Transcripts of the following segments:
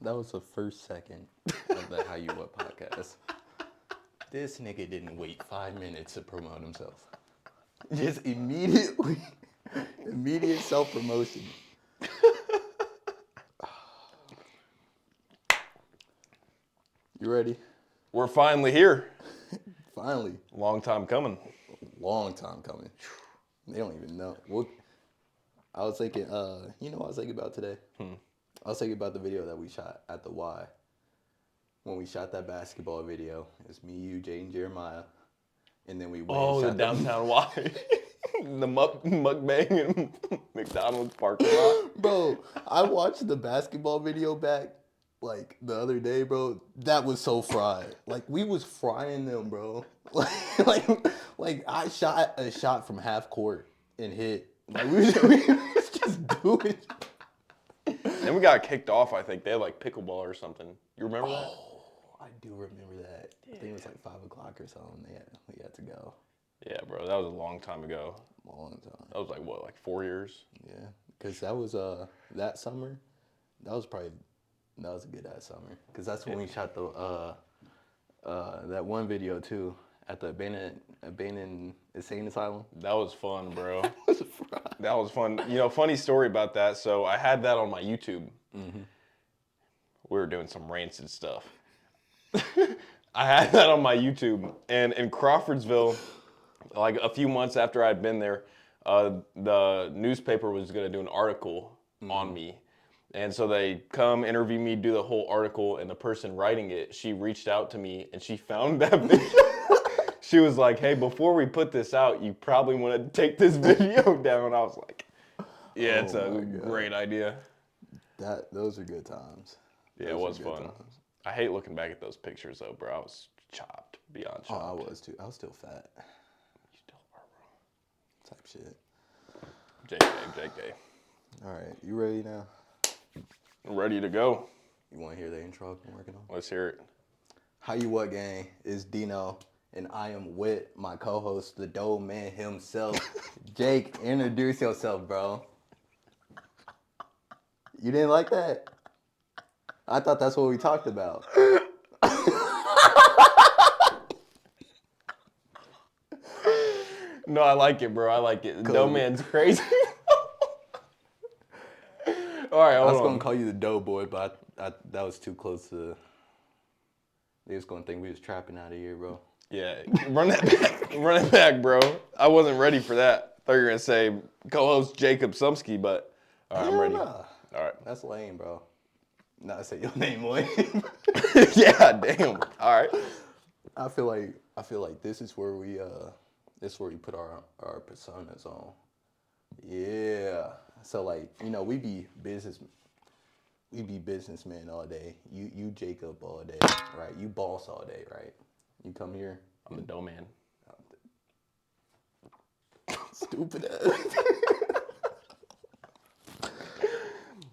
That was the first second of the How You What podcast. This nigga didn't wait 5 minutes to promote himself. Just immediate self-promotion. You ready? We're finally here. Finally. Long time coming. Long time coming. They don't even know. Well, I was thinking, you know what I was thinking about today? I was thinking about the video that we shot at the Y. When we shot that basketball video, it's me, you, Jay, and Jeremiah. And then we went and the shot downtown Y. The mukbang in McDonald's parking lot. Bro, I watched the basketball video back like the other day, bro. That was so fried. Like we was frying them, bro. Like I shot a shot from half court and hit. Like we was just doing. Then we got kicked off, I think. They had like pickleball or something. You remember that? I do remember that. I think it was like 5 o'clock or something. Yeah, we had to go. Yeah, bro. That was a long time ago. Long time. That was like, what, like 4 years? Yeah, because that was that summer. That was a good ass summer. Because that's when we shot the that one video too at the abandoned insane asylum. That was fun, bro. That was fun. You know, funny story about that. So I had that on my YouTube. Mm-hmm. We were doing some rancid stuff. I had that on my YouTube. And in Crawfordsville, like a few months after I'd been there, the newspaper was going to do an article on me. And so they come interview me, do the whole article, and the person writing it, she reached out to me and she found that video. She was like, hey, before we put this out, you probably want to take this video down. I was like, yeah, it's a great idea. Those are good times. Yeah, it was fun. Times. I hate looking back at those pictures, though, bro. I was chopped, beyond chopped. Oh, I was, too. I was still fat. You still are, bro. Type shit. JK. All right, you ready now? Ready to go. You want to hear the intro I've been working on? Let's hear it. How You What gang? It's Deno, and I am with my co-host, the Doughman himself. Jake, introduce yourself, bro. You didn't like that? I thought that's what we talked about. No, I like it, bro. I like it. Cool. Doughman's crazy. All right, I was going to call you the Dough Boy, but that was too close to... They was going to think we was trapping out of here, bro. Yeah, run that back. Run it back, bro. I wasn't ready for that. I thought you were going to say co-host Jacob Sumsky, but all right, I'm ready. All right. That's lame, bro. Not say your name lame. Yeah, damn. All right. I feel like this is where we put our personas on. Yeah. So like, you know, we be businessmen all day. You Jacob all day, right? You boss all day, right? You come here. I'm the Doughman. Stupid ass.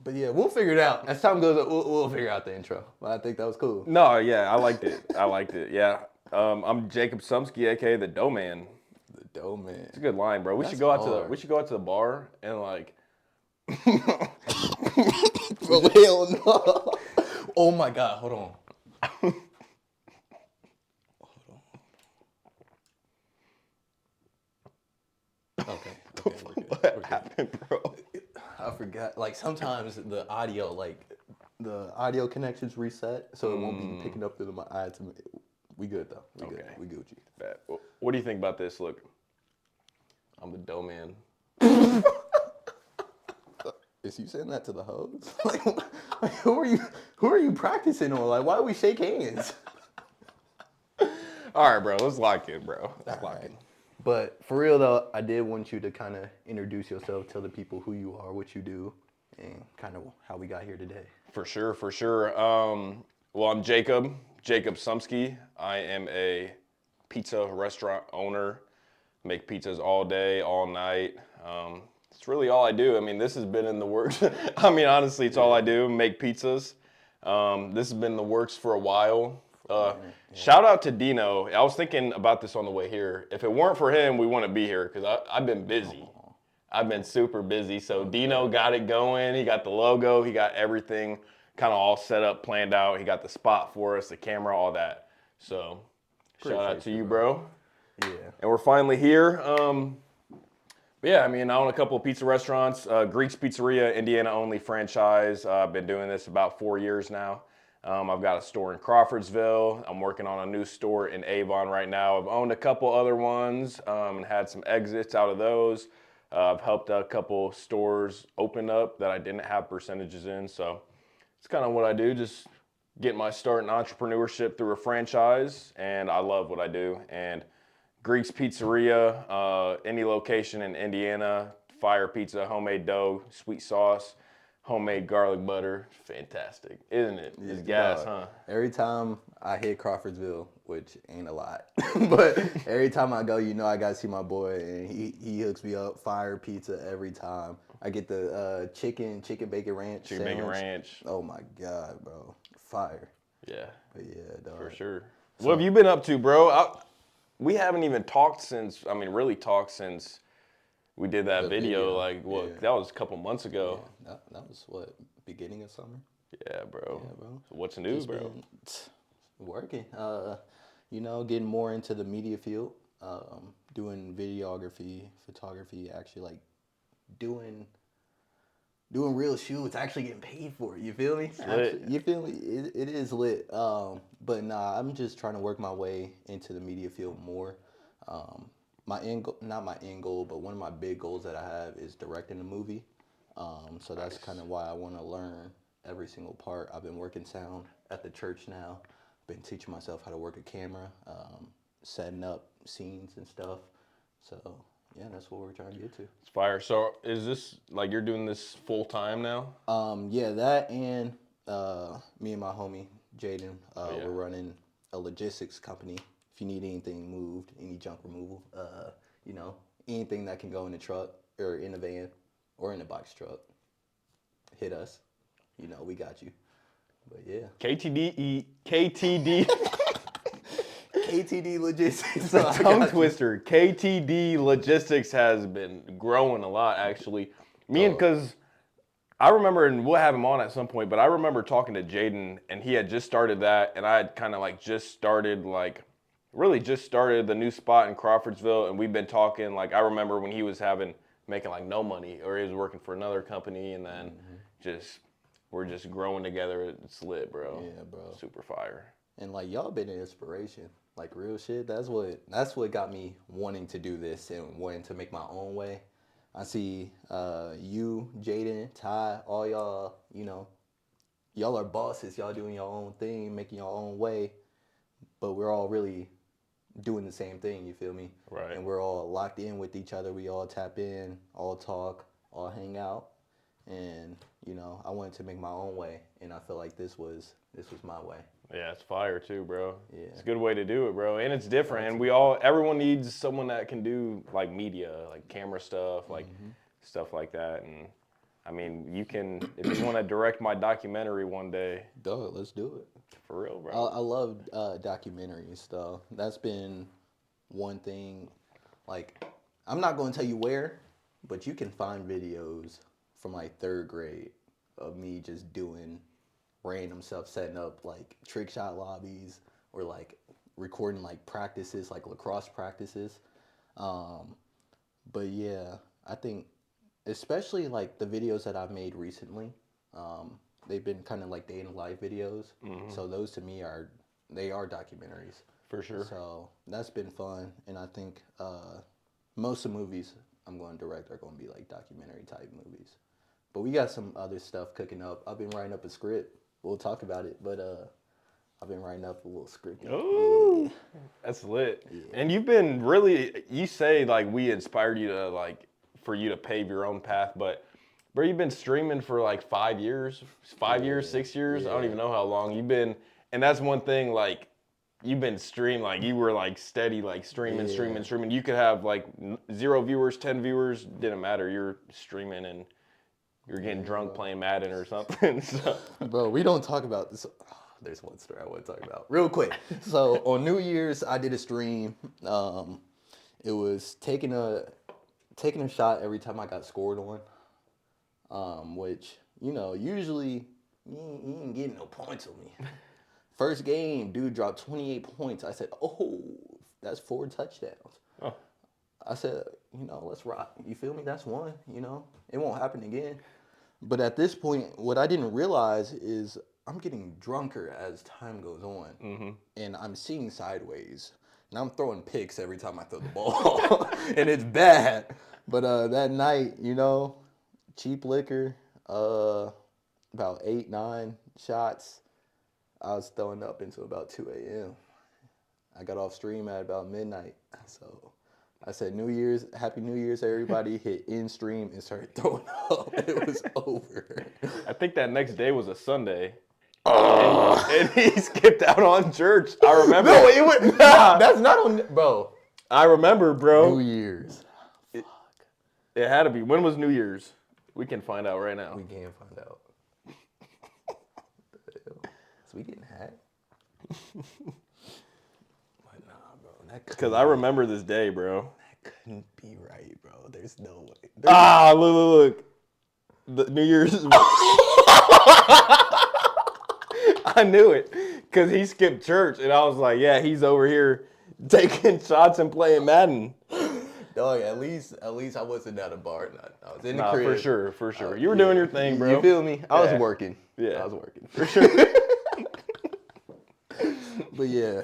But yeah, we'll figure it out. As time goes, we'll figure out the intro. But I think that was cool. No, yeah, I liked it. Yeah. I'm Jacob Sumsky, aka the Doughman. The Doughman. It's a good line, bro. We should go out to the bar and like. Bro, hell no. Oh my God, hold on. Okay, we're good. What happened, bro? I forgot. Like sometimes the audio connections reset, so it won't be picking up through my eyes. We good though. We good. We Gucci. Bad. What do you think about this? Look, I'm the Doughman. Is you saying that to the hoes? like who are you practicing on? Like, why do we shake hands? All right, bro. Let's lock in, bro. Let's lock in. But for real though, I did want you to kind of introduce yourself, tell the people who you are, what you do, and kind of how we got here today. For sure. Well, I'm Jacob Sumsky. I am a pizza restaurant owner. Make pizzas all day, all night. It's really all I do. I mean, this has been in the works. I mean, honestly, it's all I do, make pizzas. This has been in the works for a while. Shout out to Deno. I was thinking about this on the way here. If it weren't for him, we wouldn't be here because I've been busy. I've been super busy. So Deno got it going. He got the logo. He got everything kind of all set up, planned out. He got the spot for us, the camera, all that. So shout out to you, bro. Yeah. And we're finally here. Yeah, I mean, I own a couple of pizza restaurants. Greek's Pizzeria, Indiana only franchise. I've been doing this about 4 years now. I've got a store in Crawfordsville. I'm working on a new store in Avon right now. I've owned a couple other ones and had some exits out of those. I've helped a couple stores open up that I didn't have percentages in. So it's kind of what I do, just get my start in entrepreneurship through a franchise. And I love what I do. And Greek's Pizzeria, any location in Indiana, fire pizza, homemade dough, sweet sauce, homemade garlic butter. Fantastic, isn't it? It's gas, huh? Every time I hit Crawfordsville, which ain't a lot, but every time I go, I gotta see my boy, and he hooks me up. Fire pizza every time. I get the chicken bacon ranch Chicken sandwich. bacon ranch. Oh my god, bro, fire. Yeah, But yeah, dog. for sure. So, what have you been up to, bro? We haven't even talked since. I mean, really talked since we did that video. Like, what? Yeah. That was a couple months ago. Yeah, that was what, beginning of summer. Yeah, bro. Yeah, bro. So what's new, bro? Working. Getting more into the media field. Doing videography, photography. Actually, like doing real shoots, actually getting paid for it. You feel me? You feel me? It is lit. But nah, I'm just trying to work my way into the media field more. Not my end goal, but one of my big goals that I have is directing a movie. So that's kind of why I want to learn every single part. I've been working sound at the church now. Been teaching myself how to work a camera, setting up scenes and stuff. So yeah, that's what we're trying to get to. It's fire. So is this like you're doing this full time now? Yeah, that and me and my homie Jaden, we're running a logistics company. If you need anything moved, any junk removal, anything that can go in the truck or in the van or in the box truck, hit us. We got you. But yeah. KTD KTD Logistics. Tongue twister. KTD Logistics has been growing a lot, actually. Because I remember, and we'll have him on at some point, but I remember talking to Jaden, and he had just started that, and I had kind of just started the new spot in Crawfordsville, and we've been talking. Like, I remember when he was making like no money, or he was working for another company, and then we're just growing together. It's lit, bro. Yeah, bro. Super fire. And like y'all been an inspiration, like real shit. That's what got me wanting to do this and wanting to make my own way. I see you, Jaden, Ty, all y'all. Y'all are bosses. Y'all doing your own thing, making your own way. But we're all really doing the same thing. You feel me? Right. And we're all locked in with each other. We all tap in, all talk, all hang out. And I wanted to make my own way, and I feel like this was my way. Yeah, it's fire too, bro. Yeah. It's a good way to do it, bro. And it's different. And everyone needs someone that can do like media, like camera stuff, like stuff like that. And I mean, if you want to direct my documentary one day. Dog, let's do it. For real, bro. I love documentaries, though. That's been one thing. Like, I'm not going to tell you where, but you can find videos from like 3rd grade of me just doing random stuff, setting up like trick shot lobbies or like recording like practices, like lacrosse practices. But yeah, I think especially like the videos that I've made recently, they've been kind of like day in the life videos. So those to me are documentaries. For sure. So that's been fun, and I think most of the movies I'm going to direct are going to be like documentary type movies. But we got some other stuff cooking up. I've been writing up a script. We'll talk about it, but I've been writing up a little script. Oh, yeah. That's lit. Yeah. And you've been you say like we inspired you to for you to pave your own path, but bro, you've been streaming for like 5 years, 6 years. Yeah. I don't even know how long you've been. And that's one thing, like, you've been streaming, like you were like steady, like streaming. You could have like 0 viewers, 10 viewers, didn't matter. You're streaming and you're getting drunk playing Madden or something. So. Bro, we don't talk about this. Oh, there's one story I want to talk about real quick. So on New Year's, I did a stream. It was taking a shot every time I got scored on, which usually he ain't getting no points on me. First game, dude dropped 28 points. I said, oh, that's 4 touchdowns. Oh. I said, let's rock. You feel me? That's one, It won't happen again. But at this point, what I didn't realize is I'm getting drunker as time goes on. And I'm seeing sideways. And I'm throwing picks every time I throw the ball. And it's bad. But that night, cheap liquor, about 8, 9 shots. I was throwing up until about 2 a.m. I got off stream at about midnight. So I said, Happy New Year's, everybody. Hit in stream and started throwing up. It was over. I think that next day was a Sunday. And he skipped out on church. I remember. No, it was. That's not on, bro. I remember, bro. New Year's. It had to be. When was New Year's? We can find out right now. We can find out. So we getting hacked? But nah, bro. Because I remember this day, bro. That couldn't be right, bro. There's no way. Look. The New Year's. I knew it. Because he skipped church. And I was like, yeah, he's over here taking shots and playing Madden. Dog, at least I wasn't at a bar. I was in the crib. For sure. You were doing your thing, bro. You feel me? I was working. Yeah. I was working. For sure. But yeah.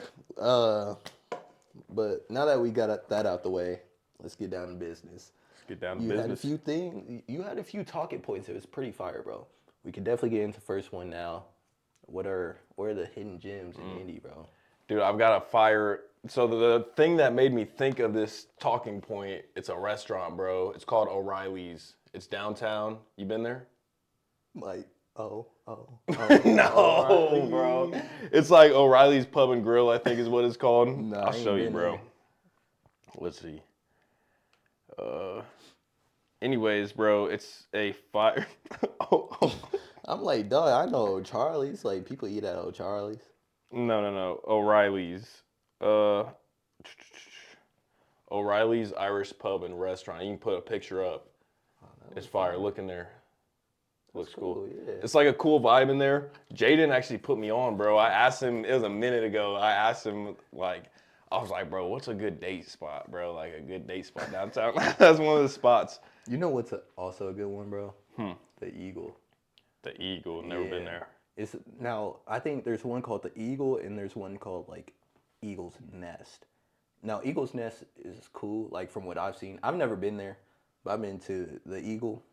But now that we got that out the way, let's get down to business. You had a few things. You had a few talking points. It was pretty fire, bro. We can definitely get into the first one now. What are the hidden gems in Indy, bro? Dude, I've got a fire. So the thing that made me think of this talking point, it's a restaurant, bro. It's called O'Reilly's. It's downtown. You been there? Like, no, bro. It's like O'Reilly's Pub and Grill, I think is what it's called. No, I'll show you, bro. There. Let's see. Anyways, bro, it's a fire. I'm like, dog, I know O'Charlie's. Like, people eat at O'Charlie's. No. O'Reilly's. O'Reilly's Irish Pub and Restaurant. You can put a picture up. It's fire. Look in there. Looks cool. Yeah. It's like a cool vibe in there. Jaden actually put me on, bro. I asked him, it was a minute ago. I was like, bro, what's a good date spot, bro? Like a good date spot downtown. That's one of the spots. You know what's also a good one, bro? The Eagle. The Eagle. Never been there. Now, I think there's one called the Eagle and there's one called like Eagle's Nest. Now, Eagle's Nest is cool, like from what I've seen. I've never been there, but I've been to the Eagle.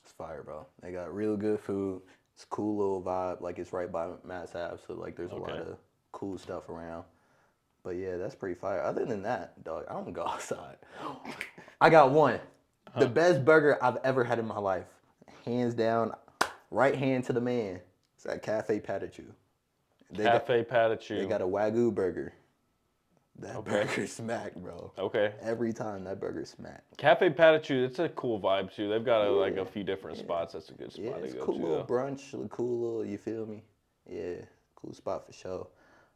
It's fire, bro. They got real good food. It's a cool little vibe. Like it's right by Mass Ave, so like there's a lot of cool stuff around. But yeah, that's pretty fire. Other than that, dog, I don't go outside. I got one. The best burger I've ever had in my life. Hands down, right hand to the man. It's at Cafe Patachou. Patachou. They got a Wagyu burger. That burger smack, bro. Okay. Every time that burger smack. Cafe Patachou, it's a cool vibe too. They've got a few different spots. That's a good spot to go to. It's a cool little brunch, cool little, you feel me? Yeah, cool spot for sure.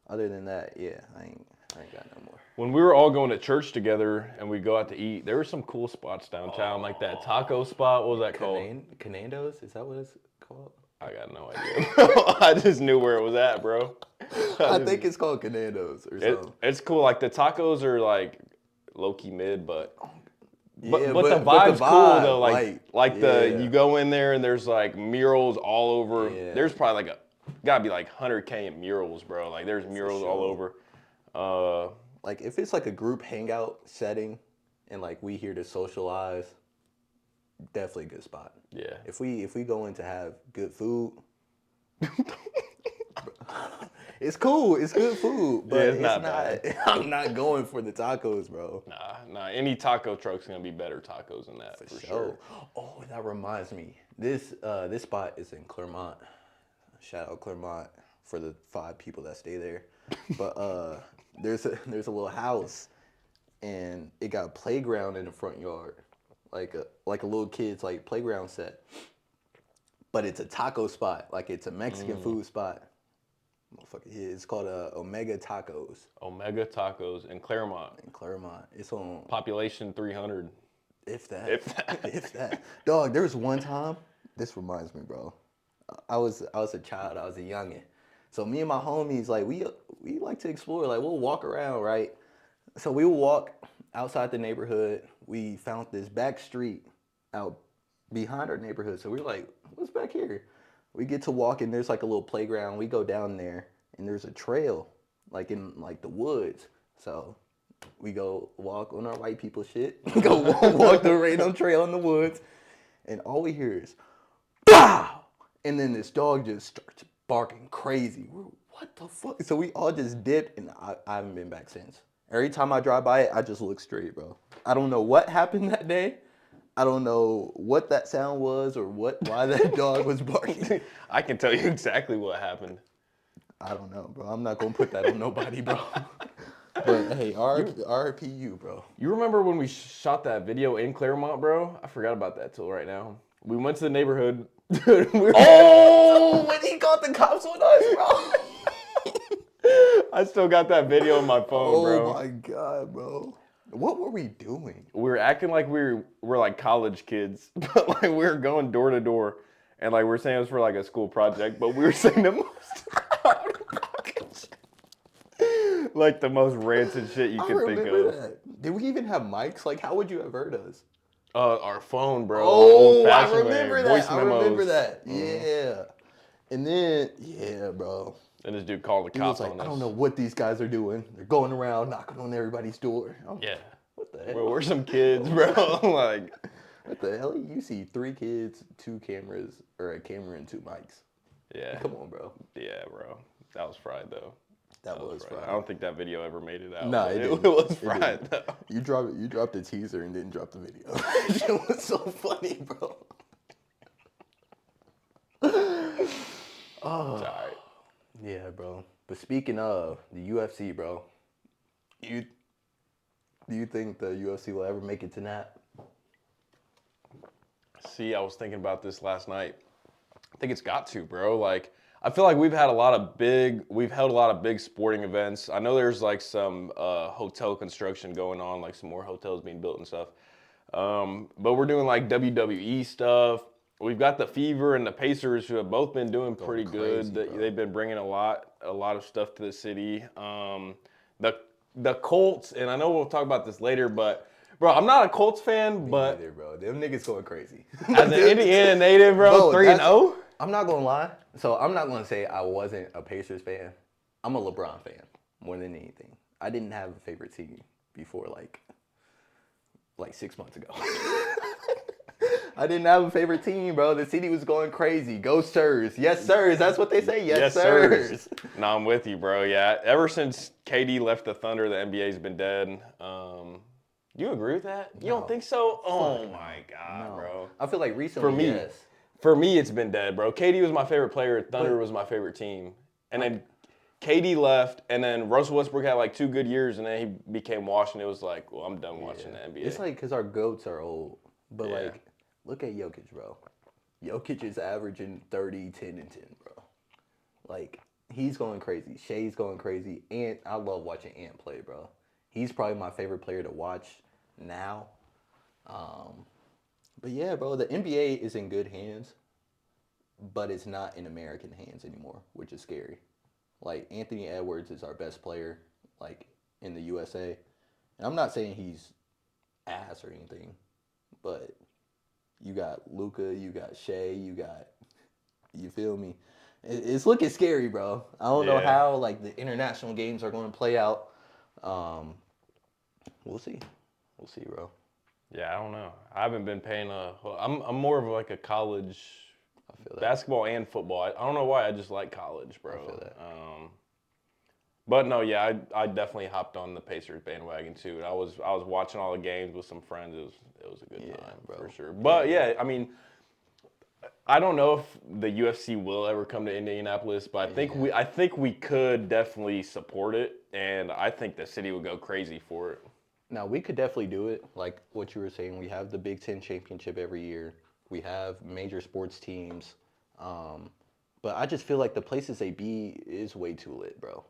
Other than that, yeah, I ain't got no more. When we were all going to church together and we go out to eat, there were some cool spots downtown, like that taco spot. What was that called? Canando's? Is that what it's called? I got no idea. I just knew where it was at, bro. I think it's called Canando's or something. It's cool. Like the tacos are like low-key mid, but the vibe's the vibe, cool though. You go in there and there's like murals all over. Yeah. There's probably gotta be like 100K in murals, bro. Like there's murals all over. Like if it's like a group hangout setting and like we here to socialize, definitely a good spot. Yeah. If we go in to have good food, it's cool. It's good food, but it's not bad. I'm not going for the tacos, bro. Nah. Any taco truck's gonna be better tacos than that for sure. Oh, that reminds me. This spot is in Clermont. Shout out Clermont for the 5 people that stay there. But there's a little house, and it got a playground in the front yard, like a little kid's like playground set. But it's a taco spot, like it's a Mexican food spot. Motherfucker, it's called Omega Tacos. Omega Tacos in Claremont. It's on population 300. If that. Dog, there was one time. This reminds me, bro. I was a child. I was a youngin. So me and my homies, like we like to explore. Like we'll walk around, right? So we would walk outside the neighborhood. We found this back street out behind our neighborhood. So we were like, what's back here? We get to walk and there's like a little playground. We go down there and there's a trail like in like the woods. So we go walk on our white people shit. We go walk the random trail in the woods. And all we hear is, "Wow!" And then this dog just starts barking crazy. We're, what the fuck? So we all just dipped, and I haven't been back since. Every time I drive by it, I just look straight, bro. I don't know what happened that day. I don't know what that sound was or why that dog was barking. I can tell you exactly what happened. I don't know, bro. I'm not gonna put that on nobody, bro. But hey, RPU, bro. You remember when we shot that video in Claremont, bro? I forgot about that till right now. We went to the neighborhood. Oh, when he called the cops on us, bro. I still got that video on my phone, bro. Oh my god, bro. What were we doing? We were acting like we're like college kids, but like we were going door to door, and like we were saying it was for like a school project, but we were saying the most like the most rancid shit you could think of. That. Did we even have mics? Like, how would you have heard us? Our phone, bro. Oh, I remember way. that. Voice I memos. remember that. Yeah. And then, bro. And this dude called the He was cops like, on us. I don't know what these guys are doing. They're going around knocking on everybody's door. Yeah. What the hell? Bro, we're some kids, bro. Like, what the hell? You see 3 kids, 2 cameras, or a camera and 2 mics. yeah. Come on, bro. Yeah, bro. That was fried, though. That was fried. I don't think that video ever made it out. Nah, it was fried, though. You dropped a teaser and didn't drop the video. It was so funny, bro. Oh. It's all right. Yeah, bro. But speaking of the UFC, bro, do you think the UFC will ever make it to that? See, I was thinking about this last night. I think it's got to, bro. Like, I feel like we've held a lot of big sporting events. I know there's like some hotel construction going on, like some more hotels being built and stuff. But we're doing like WWE stuff. We've got the Fever and the Pacers, who have both been doing pretty good. They've been bringing a lot of stuff to the city. The Colts, and I know we'll talk about this later, but bro, I'm not a Colts fan, but Neither, bro. Them niggas going crazy. as an Indiana native, bro, 3-0. I'm not gonna lie. So I'm not gonna say I wasn't a Pacers fan. I'm a LeBron fan more than anything. I didn't have a favorite team before like 6 months ago. I didn't have a favorite team, bro. The city was going crazy. Go Sirs. Yes, sirs. That's what they say. Yes, sirs. No, I'm with you, bro. Yeah. Ever since KD left the Thunder, the NBA's been dead. Do you agree with that? You don't think so? Oh, my God, bro. I feel like recently, yes. For me, it's been dead, bro. KD was my favorite player. Thunder was my favorite team. And then KD left, and then Russell Westbrook had like 2 good years, and then he became washed, and it was like, well, I'm done watching the NBA. It's like because our GOATs are old. But, like, look at Jokic, bro. Jokic is averaging 30, 10, and 10, bro. Like, he's going crazy. Shea's going crazy. Ant, I love watching Ant play, bro. He's probably my favorite player to watch now. But, yeah, bro, the NBA is in good hands, but it's not in American hands anymore, which is scary. Like, Anthony Edwards is our best player, like, in the USA. And I'm not saying he's ass or anything, but you got Luka, you got Shea, you feel me? It's looking scary, bro. I don't know how, like, the international games are going to play out. We'll see. We'll see, bro. Yeah, I don't know. I haven't been paying I'm more of like a college basketball and football. I don't know why. I just like college, bro. I feel that. But no, yeah, I definitely hopped on the Pacers bandwagon too. And I was watching all the games with some friends. It was a good time, bro, for sure. But yeah, I mean, I don't know if the UFC will ever come to Indianapolis, but I think we could definitely support it, and I think the city would go crazy for it. Now, we could definitely do it. Like what you were saying, we have the Big Ten championship every year. We have major sports teams. But I just feel like the places they be is way too lit, bro.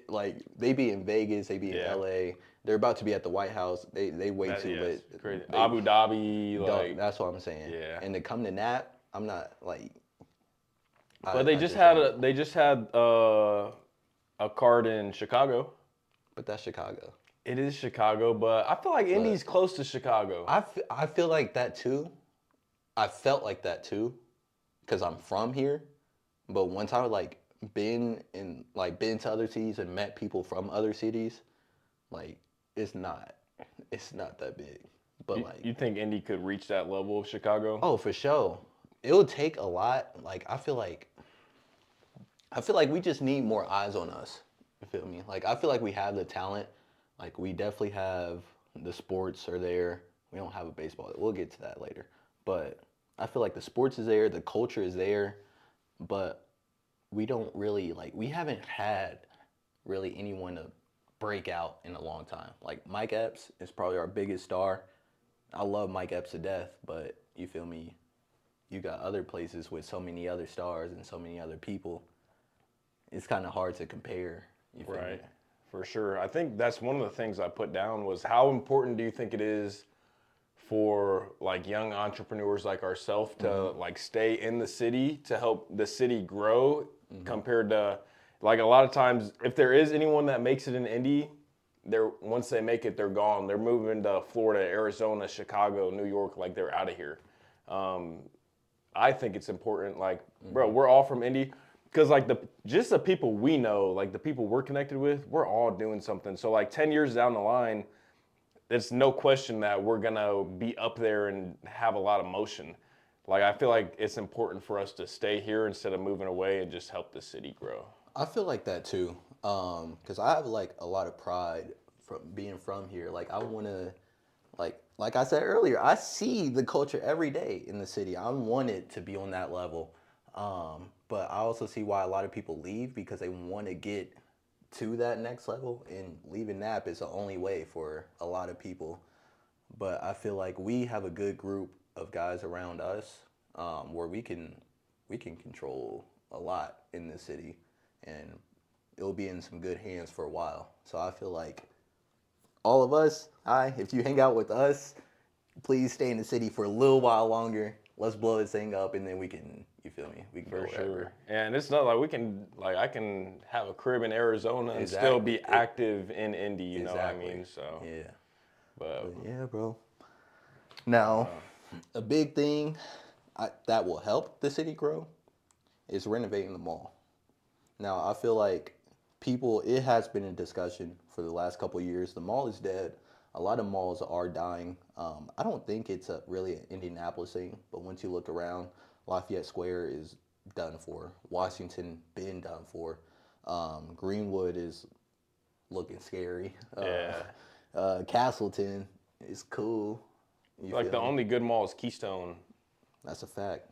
Like, they be in Vegas, they be in LA. They're about to be at the White House. They way too lit. Crazy. Abu Dhabi, like. That's what I'm saying. Yeah. And to come to that, I'm not, like, But they just had a card in Chicago. But that's Chicago. It is Chicago, but I feel like Indy's close to Chicago. I feel like that too. I felt like that too, because I'm from here. But once I been to other cities and met people from other cities, like it's not that big. But you think Indy could reach that level of Chicago? oh, for sure. It would take a lot. Like I feel like we just need more eyes on us. You feel me? Like I feel like we have the talent. Like we definitely have the sports are there. We don't have a baseball. We'll get to that later. But I feel like the sports is there, the culture is there, but we don't really we haven't had really anyone to break out in a long time. Like Mike Epps is probably our biggest star. I love Mike Epps to death, but you feel me? You got other places with so many other stars and so many other people. It's kind of hard to compare. You feel me? For sure. I think that's one of the things I put down was how important do you think it is for young entrepreneurs like ourselves to stay in the city to help the city grow compared to a lot of times if there is anyone that makes it in Indy, once they make it, they're gone. They're moving to Florida, Arizona, Chicago, New York, they're out of here. I think it's important, bro, we're all from Indy. Because just the people we know, the people we're connected with, we're all doing something. So 10 years down the line, it's no question that we're gonna be up there and have a lot of motion. I feel like it's important for us to stay here instead of moving away and just help the city grow. I feel like that too, because I have a lot of pride from being from here. I want to, like I said earlier, I see the culture every day in the city. I want it to be on that level. But I also see why a lot of people leave because they want to get to that next level, and leaving Nap is the only way for a lot of people. But I feel like we have a good group of guys around us where we can control a lot in the city, and it'll be in some good hands for a while. So I feel like all of us, if you hang out with us, please stay in the city for a little while longer. Let's blow this thing up, and then we can, you feel me? We can For go wherever. sure. And it's not we can, I can have a crib in Arizona and still be active in Indy, you know what I mean? So, yeah. But yeah, bro. Now, a big thing that will help the city grow is renovating the mall. Now, I feel like it has been a discussion for the last couple of years. The mall is dead. A lot of malls are dying. I don't think it's really an Indianapolis thing, but once you look around, Lafayette Square is done for. Washington been done for. Greenwood is looking scary. Castleton is cool. the only good mall is Keystone. That's a fact.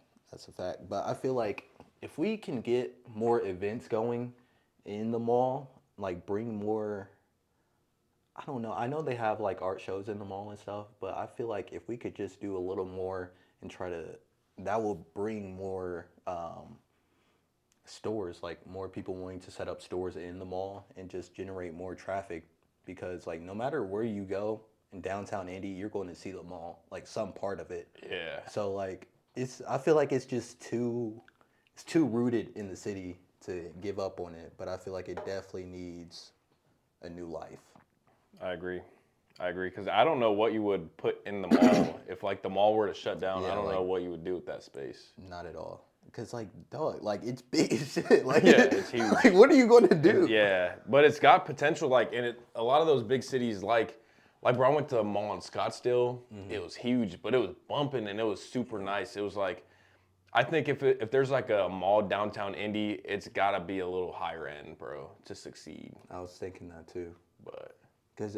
But I feel like if we can get more events going in the mall, bring more, I don't know. I know they have art shows in the mall and stuff, but I feel like if we could just do a little more and that will bring more stores, more people wanting to set up stores in the mall and just generate more traffic. Because no matter where you go in downtown Indy, you're going to see the mall, some part of it. Yeah. So I feel like it's just too rooted in the city to give up on it. But I feel like it definitely needs a new life. I agree, because I don't know what you would put in the mall if the mall were to shut down. Yeah, I don't know what you would do with that space. Not at all, because dog, it's big as shit. Yeah, it's huge. What are you going to do? Yeah, but it's got potential. In a lot of those big cities, bro, I went to a mall in Scottsdale. Mm-hmm. It was huge, but it was bumping and it was super nice. It was I think if there's a mall downtown Indy, it's gotta be a little higher end, bro, to succeed. I was thinking that too, but. Because,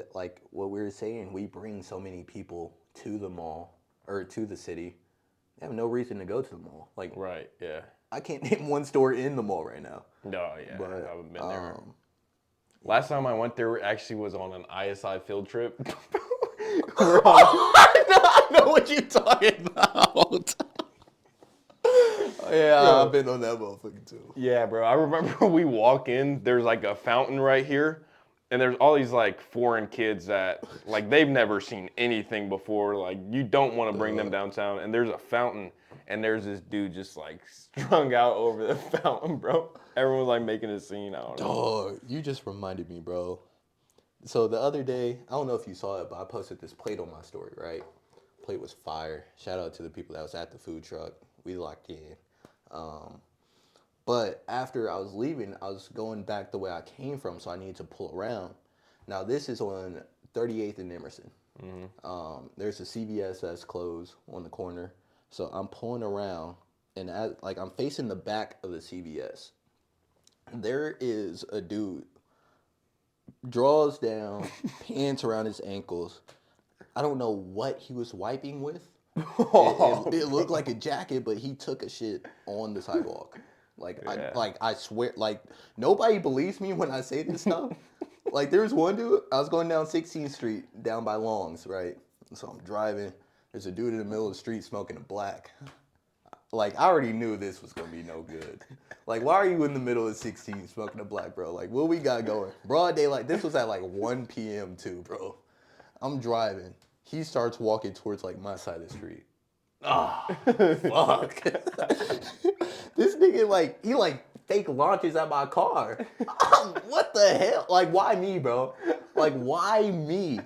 what we were saying, we bring so many people to the mall, or to the city. They have no reason to go to the mall. Right, yeah. I can't name one store in the mall right now. No, yeah, but, I haven't been there. Last time I went there actually was on an ISI field trip. I know what you're talking about. Yeah, bro. I've been on that motherfucker too. Yeah, bro. I remember we walk in, there's a fountain right here. And there's all these like foreign kids that like they've never seen anything before. Like you don't want to bring them downtown. And there's a fountain, and there's this dude just like strung out over the fountain, bro. Everyone's like making a scene. I don't know. Dog, you just reminded me, bro. So the other day, I don't know if you saw it, but I posted this plate on my story, right? Plate was fire. Shout out to the people that was at the food truck. We locked in. But after I was leaving, I was going back the way I came from, so I needed to pull around. Now, this is on 38th and Emerson. There's a CVS that's closed on the corner. So I'm pulling around, and I'm facing the back of the CVS. There is a dude, draws down, pants around his ankles. I don't know what he was wiping with. It looked like a jacket, but he took a shit on the sidewalk. I swear, like, nobody believes me when I say this stuff. Like, there's one dude, I was going down 16th Street, down by Long's, right? So I'm driving. There's a dude in the middle of the street smoking a black. Like, I already knew this was going to be no good. Like, why are you in the middle of 16 smoking a black, bro? Like, what we got going? Broad daylight. This was at, like, 1 p.m., too, bro. I'm driving. He starts walking towards, like, my side of the street. Oh, fuck. This nigga, like, he, like, fake launches at my car. What the hell? Like, why me, bro? Like, why me?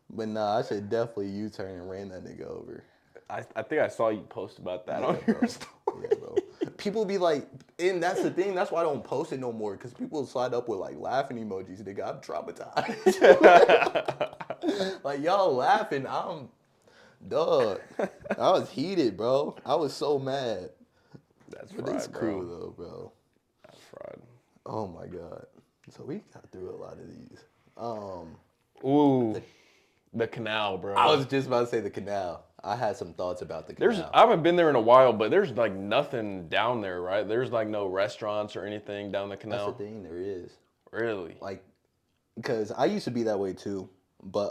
But nah, I should definitely U-turn and ran that nigga over. I think I saw you post about that on your story. Yeah, bro. People be like, and that's the thing. That's why I don't post it no more, because people slide up with like laughing emojis. Nigga, I'm traumatized. Like y'all laughing, dog. I was heated, bro. I was so mad. That's but fried, it's cool though, bro. That's fried. Oh my god. So we got through a lot of these. The canal, bro. I was just about to say the canal. I had some thoughts about the canal. I haven't been there in a while, but there's like nothing down there, right? There's like no restaurants or anything down the canal. That's the thing, there is. Really? Like, because I used to be that way too, but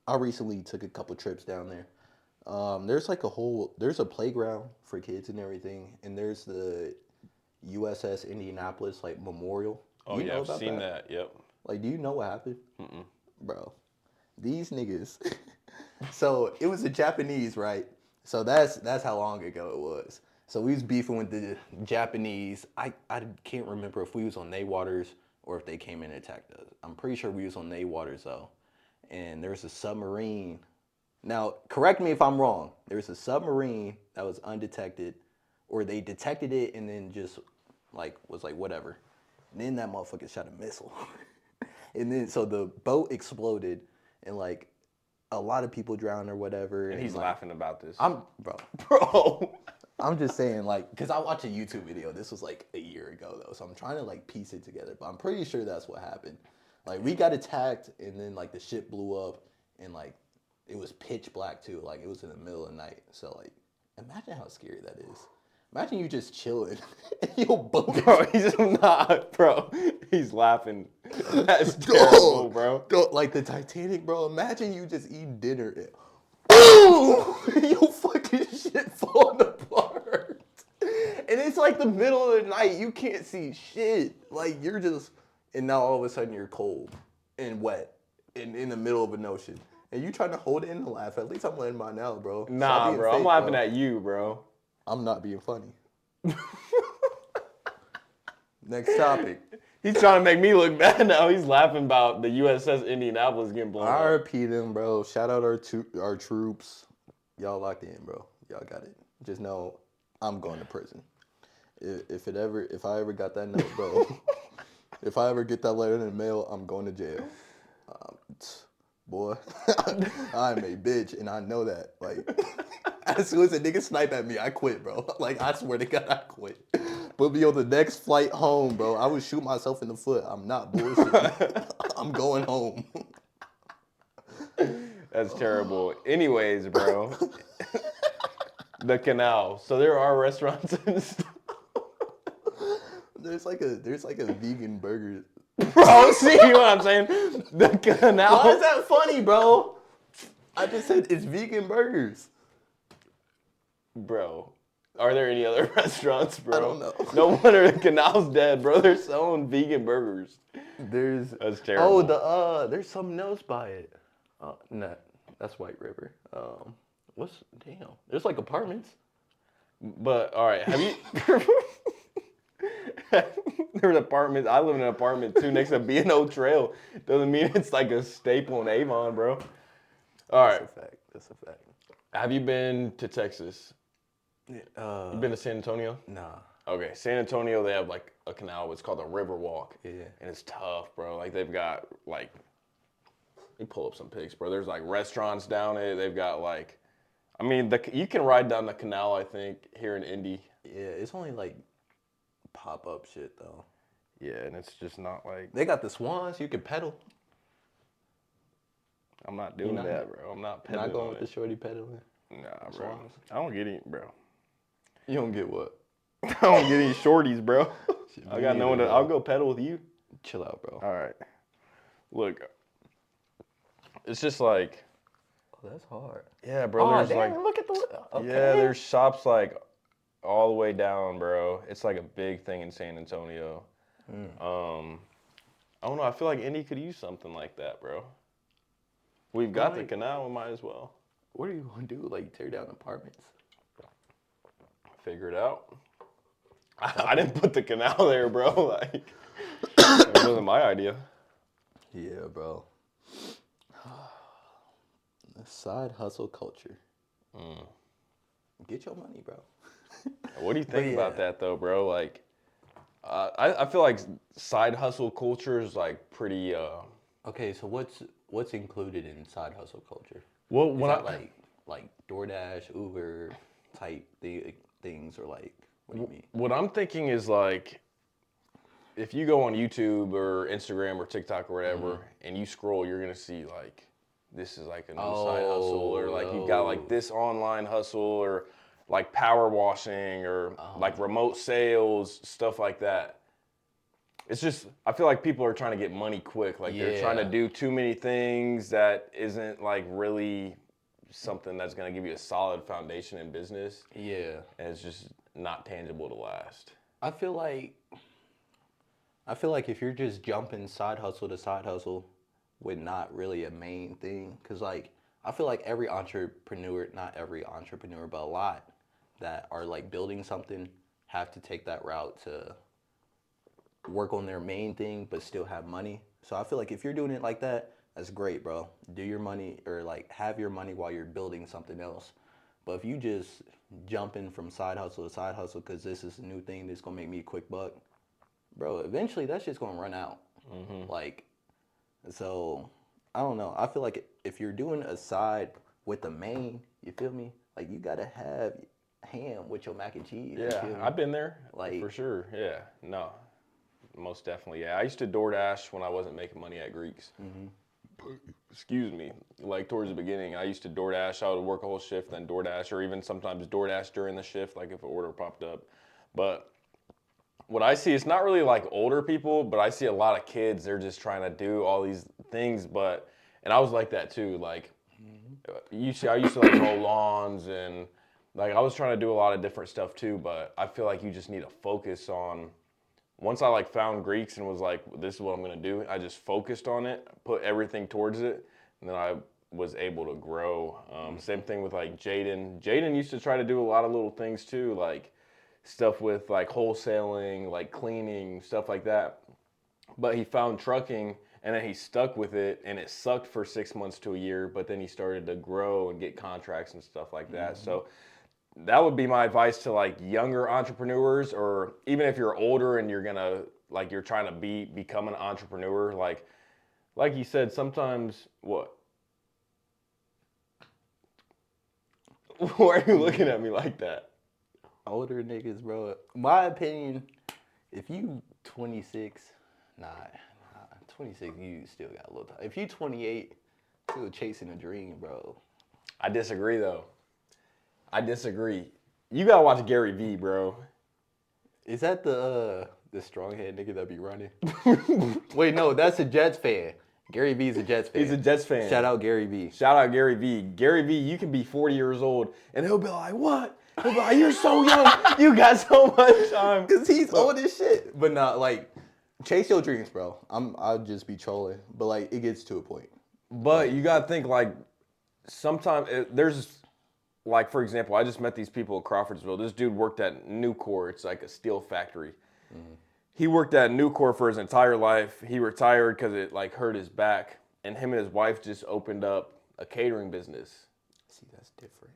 I recently took a couple trips down there. There's a playground for kids and everything, and there's the USS Indianapolis like memorial. Oh yeah, I've seen that. Yep. Like, do you know what happened? Bro, these niggas. So it was the Japanese, right? So that's how long ago it was. So we was beefing with the Japanese. I can't remember if we was on their waters or if they came in and attacked us. I'm pretty sure we was on their waters though. And there's a submarine. Now, correct me if I'm wrong. There's a submarine that was undetected, or they detected it and then just like was like whatever. And then that motherfucker shot a missile. And then so the boat exploded and like a lot of people drowned or whatever. And he's like, laughing about this. Bro. I'm just saying, like, because I watched a YouTube video. This was like a year ago though, so I'm trying to like piece it together. But I'm pretty sure that's what happened. Like, we got attacked, and then like the ship blew up, and like it was pitch black too. Like, it was in the middle of the night. So like, imagine how scary that is. Imagine you just chilling and your boat. Bro, he's not, bro. He's laughing. That's terrible, bro. Like the Titanic, bro. Imagine you just eating dinner and boom! Your fucking shit falling apart. And it's like the middle of the night. You can't see shit. Like, you're just, and now all of a sudden you're cold and wet and in the middle of an ocean. And you trying to hold it in and laugh. At least I'm letting mine out, bro. Nah, bro. I'm laughing at you, bro. I'm not being funny. Next topic. He's trying to make me look bad now. He's laughing about the USS Indianapolis getting blown up. RIP them, bro. Shout out our troops. Y'all locked in, bro. Y'all got it. Just know I'm going to prison. If I ever got that note, bro. If I ever get that letter in the mail, I'm going to jail. Boy, I'm a bitch, and I know that. Like, as soon as a nigga snipe at me, I quit, bro. Like, I swear to God, I quit. Put me on the next flight home, bro. I would shoot myself in the foot. I'm not bullshitting. I'm going home. That's terrible. Anyways, bro. The canal. So there are restaurants and stuff. There's like a vegan burger. Bro, see what I'm saying? The canal. Why is that funny, bro? I just said it's vegan burgers. Bro, Are there any other restaurants, bro? I don't know. No wonder the canal's dead, bro. They're selling vegan burgers. That's terrible. There's something else by it. No, that's White River. There's like apartments. But all right, have you? There's apartments. I live in an apartment too next to B&O Trail. Doesn't mean it's like a staple in Avon, bro. All right. That's a fact. Have you been to Texas? You been to San Antonio? Nah. Okay, San Antonio, they have like a canal. It's called the River Walk. Yeah. And it's tough, bro. Like they've got like, you pull up some pics, bro. There's like restaurants down it. They've got like, I mean, you can ride down the canal, I think, here in Indy. Yeah, it's only like pop-up shit though. Yeah, and it's just not like. They you swans you can pedal. I'm not doing that, bro. I'm not pedaling. Not going with the shorty pedaling. Nah, bro. Swans. I don't get any, bro. You don't get what? I don't get any shorties, bro. I got no one to. I'll go pedal with you. Chill out, bro. All right. Look, it's just like. Oh, that's hard. Yeah, bro. There's damn, like. Look at the. Okay. Yeah, there's shops like all the way down, bro. It's like a big thing in San Antonio. I don't know. I feel like Indy could use something like that, bro. We've got the canal. We might as well. What are you gonna do? Like tear down apartments? Figure it out. I didn't put the canal there, bro. Like, it wasn't my idea. Yeah, bro. The side hustle culture. Get your money, bro. What do you think about that, though, bro? Like, I feel like side hustle culture is like pretty. Okay, so what's included in side hustle culture? Well, is when that like DoorDash, Uber type things, or like what do you mean? What I'm thinking is like, if you go on YouTube or Instagram or TikTok or whatever, and you scroll, you're gonna see like, this is like a new side hustle, or like you've got like this online hustle, or like power washing, or like remote sales, stuff like that. It's just, I feel like people are trying to get money quick. Like they're trying to do too many things that isn't like really something that's going to give you a solid foundation in business. Yeah. And it's just not tangible to last. I feel like if you're just jumping side hustle to side hustle with not really a main thing, because like I feel like every entrepreneur, not every entrepreneur, but a lot that are like building something have to take that route to work on their main thing but still have money. So I feel like if you're doing it like that, that's great, bro. Do your money, or like have your money while you're building something else. But if you just jumping from side hustle to side hustle because this is a new thing that's gonna make me a quick buck, bro, eventually that's just gonna run out. Like, so I don't know. I feel like if you're doing a side with the main, you feel me? Like you gotta have ham with your mac and cheese. Yeah, I've been there, like for sure. Yeah, no, most definitely. Yeah, I used to DoorDash when I wasn't making money at Greeks. Excuse me. Like towards the beginning, I used to DoorDash. I would work a whole shift, then DoorDash, or even sometimes DoorDash during the shift, like if an order popped up. But what I see, it's not really like older people, but I see a lot of kids. They're just trying to do all these things, and I was like that too. Like, I used to like mow lawns, and like I was trying to do a lot of different stuff too. But I feel like you just need to focus on. Once I like found Greeks and was like, this is what I'm gonna do, I just focused on it, put everything towards it, and then I was able to grow. Same thing with like Jaden. Jaden used to try to do a lot of little things too, like stuff with like wholesaling, like cleaning, stuff like that. But he found trucking, and then he stuck with it, and it sucked for 6 months to a year, but then he started to grow and get contracts and stuff like that. So that would be my advice to like younger entrepreneurs, or even if you're older and you're gonna like you're trying to become an entrepreneur, like you said, sometimes what? Why are you looking at me like that? Older niggas, bro. My opinion, if you 26, 26, you still got a little time. If you 28, still chasing a dream, bro. I disagree though. I disagree. You gotta watch Gary Vee, bro. Is that the strong head nigga that be running? Wait, no, that's a Jets fan. Gary V's a Jets fan. He's a Jets fan. Shout out Gary V. Shout out Gary V. Gary V, you can be 40 years old, and he'll be like, what? He'll be like, you're so young. You got so much time. Because he's old as shit. But not like, chase your dreams, bro. I'll just be trolling. But like, it gets to a point. But you got to think like, sometimes there's, like, for example, I just met these people at Crawfordsville. This dude worked at Nucor. It's like a steel factory. Mm-hmm. He worked at Nucor for his entire life. He retired because it like hurt his back. And him and his wife just opened up a catering business. See, that's different.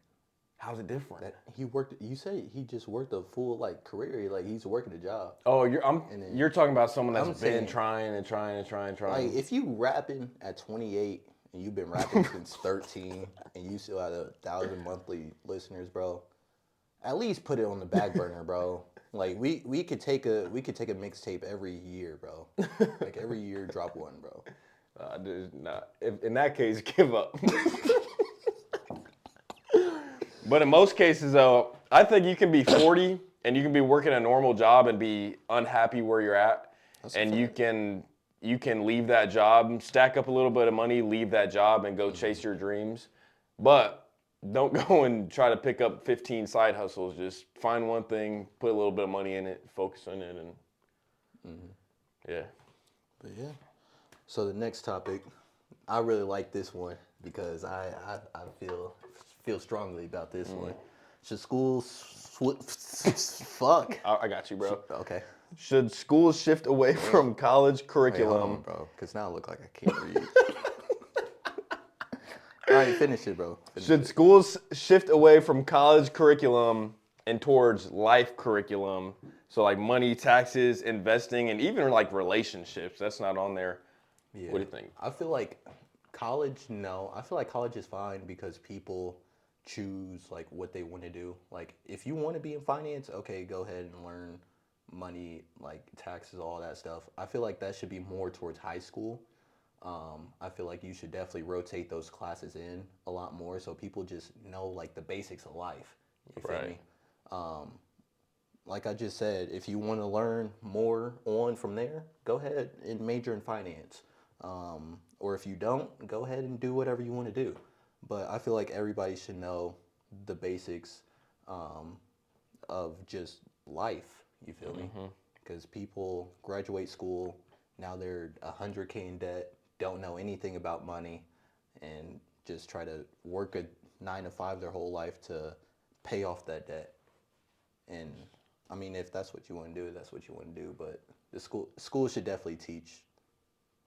How's it different? You say he just worked a full like career. Like he's working a job. Oh, you're talking about someone that's been trying. Like if you rapping at 28 and you've been rapping since 13 and you still have 1,000 monthly listeners, bro, at least put it on the back burner, bro. Like we could take a mixtape every year, bro. Like every year, drop one, bro. In that case, give up. But in most cases, though, I think you can be 40 and you can be working a normal job and be unhappy where you're at, and you can leave that job, stack up a little bit of money, leave that job, and go chase your dreams. But don't go and try to pick up 15 side hustles. Just find one thing, put a little bit of money in it, focus on it, and yeah. But yeah. So the next topic, I really like this one because I feel strongly about this one. Should schools fuck? I got you, bro. Okay. Should schools shift away from college curriculum? Wait, hold on, bro, because now I look like I can't read. All right, finish it, bro. Should schools shift away from college curriculum and towards life curriculum? So like money, taxes, investing, and even like relationships. That's not on there. Yeah. What do you think? I feel like college, no. I feel like college is fine because people choose like what they want to do. Like if you want to be in finance, okay, go ahead and learn money, like taxes, all that stuff. I feel like that should be more towards high school. I feel like you should definitely rotate those classes in a lot more so people just know like the basics of life. You feel me? Like I just said, if you want to learn more on from there, go ahead and major in finance. Or if you don't, go ahead and do whatever you want to do. But I feel like everybody should know the basics of just life. You feel me? Because people graduate school, now they're $100K in debt, don't know anything about money, and just try to work a 9 to 5 their whole life to pay off that debt. And I mean, if that's what you want to do, that's what you want to do. But the school should definitely teach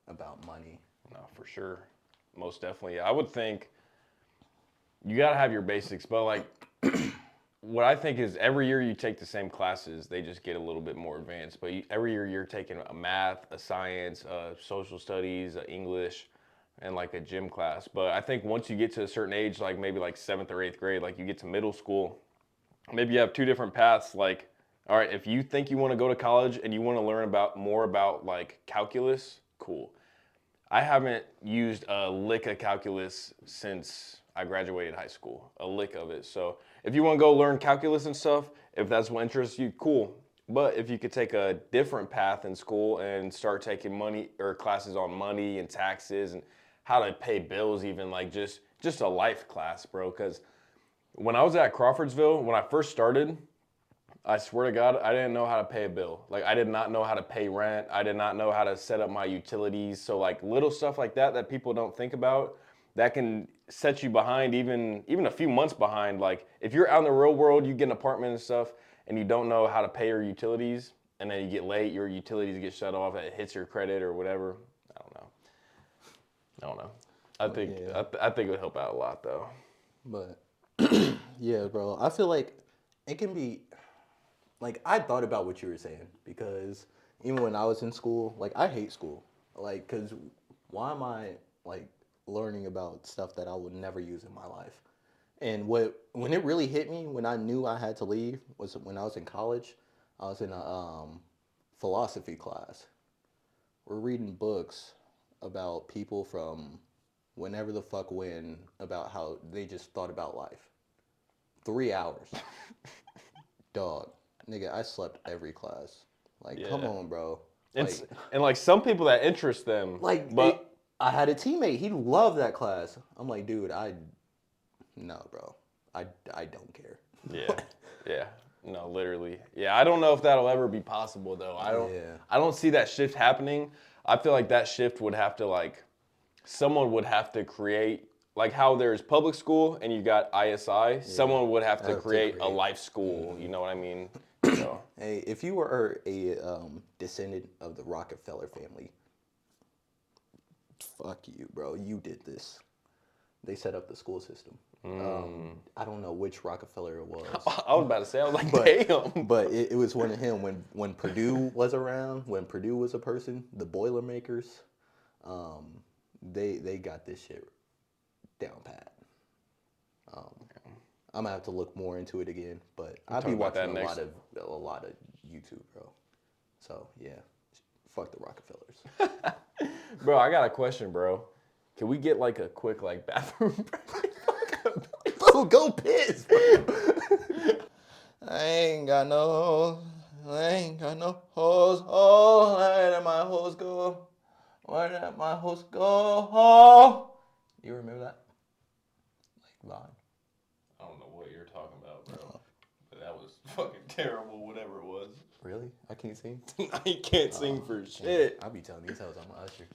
about money. No, for sure. Most definitely. I would think you got to have your basics, but like what I think is every year you take the same classes, they just get a little bit more advanced. But every year you're taking a math, a science, a social studies, a English, and like a gym class. But I think once you get to a certain age, like maybe like 7th or 8th grade, like you get to middle school, maybe you have 2 different paths. Like, all right, if you think you want to go to college and you want to learn more about like calculus, cool. I haven't used a lick of calculus since I graduated high school, a lick of it. So if you want to go learn calculus and stuff, if that's what interests you, cool. But if you could take a different path in school and start taking money or classes on money and taxes and how to pay bills, even like just a life class, bro. Because when I was at Crawfordsville, when I first started, I swear to God, I didn't know how to pay a bill. Like, I did not know how to pay rent. I did not know how to set up my utilities. So, like, little stuff like that people don't think about, that can set you behind, even a few months behind. Like, if you're out in the real world, you get an apartment and stuff, and you don't know how to pay your utilities, and then you get late, your utilities get shut off, it hits your credit or whatever. I don't know. I think it would help out a lot, though. But, yeah, bro, I feel like it can be... Like, I thought about what you were saying because even when I was in school, like, I hate school. Like, because why am I, like, learning about stuff that I would never use in my life? And when it really hit me, when I knew I had to leave, was when I was in college. I was in a philosophy class. We're reading books about people from whenever the fuck when, about how they just thought about life. 3 hours. Dog. Nigga, I slept every class. Like, come on, bro. And like some people that interest them. Like, but I had a teammate. He loved that class. I'm like, dude, no, bro. I don't care. Yeah, yeah. No, literally. Yeah, I don't know if that'll ever be possible though. Yeah. I don't see that shift happening. I feel like that shift would have to like someone would have to create like how there's public school and you got ISI, someone would have to create a life school, you know what I mean? So, Hey, if you were a descendant of the Rockefeller family, fuck you, bro. You did this. They set up the school system. I don't know which Rockefeller it was. I was about to say, I was like, damn. But it was one of him when Purdue was around, when Purdue was a person, the Boilermakers, they got this shit down pat. I'm gonna have to look more into it again, but I'll be watching a lot of YouTube, bro. So yeah, fuck the Rockefellers. Bro, I got a question, bro. Can we get like a quick like bathroom break? Bro, go piss, bro. I ain't got no hoes. Oh, where did my hoes go? Where did my hoes go? Oh. You remember that? Like Vine. I don't know what you're talking about, bro. But that was fucking terrible, whatever it was. Really? I can't sing? I can't sing for shit. I'll be telling these hoes I'm an usher.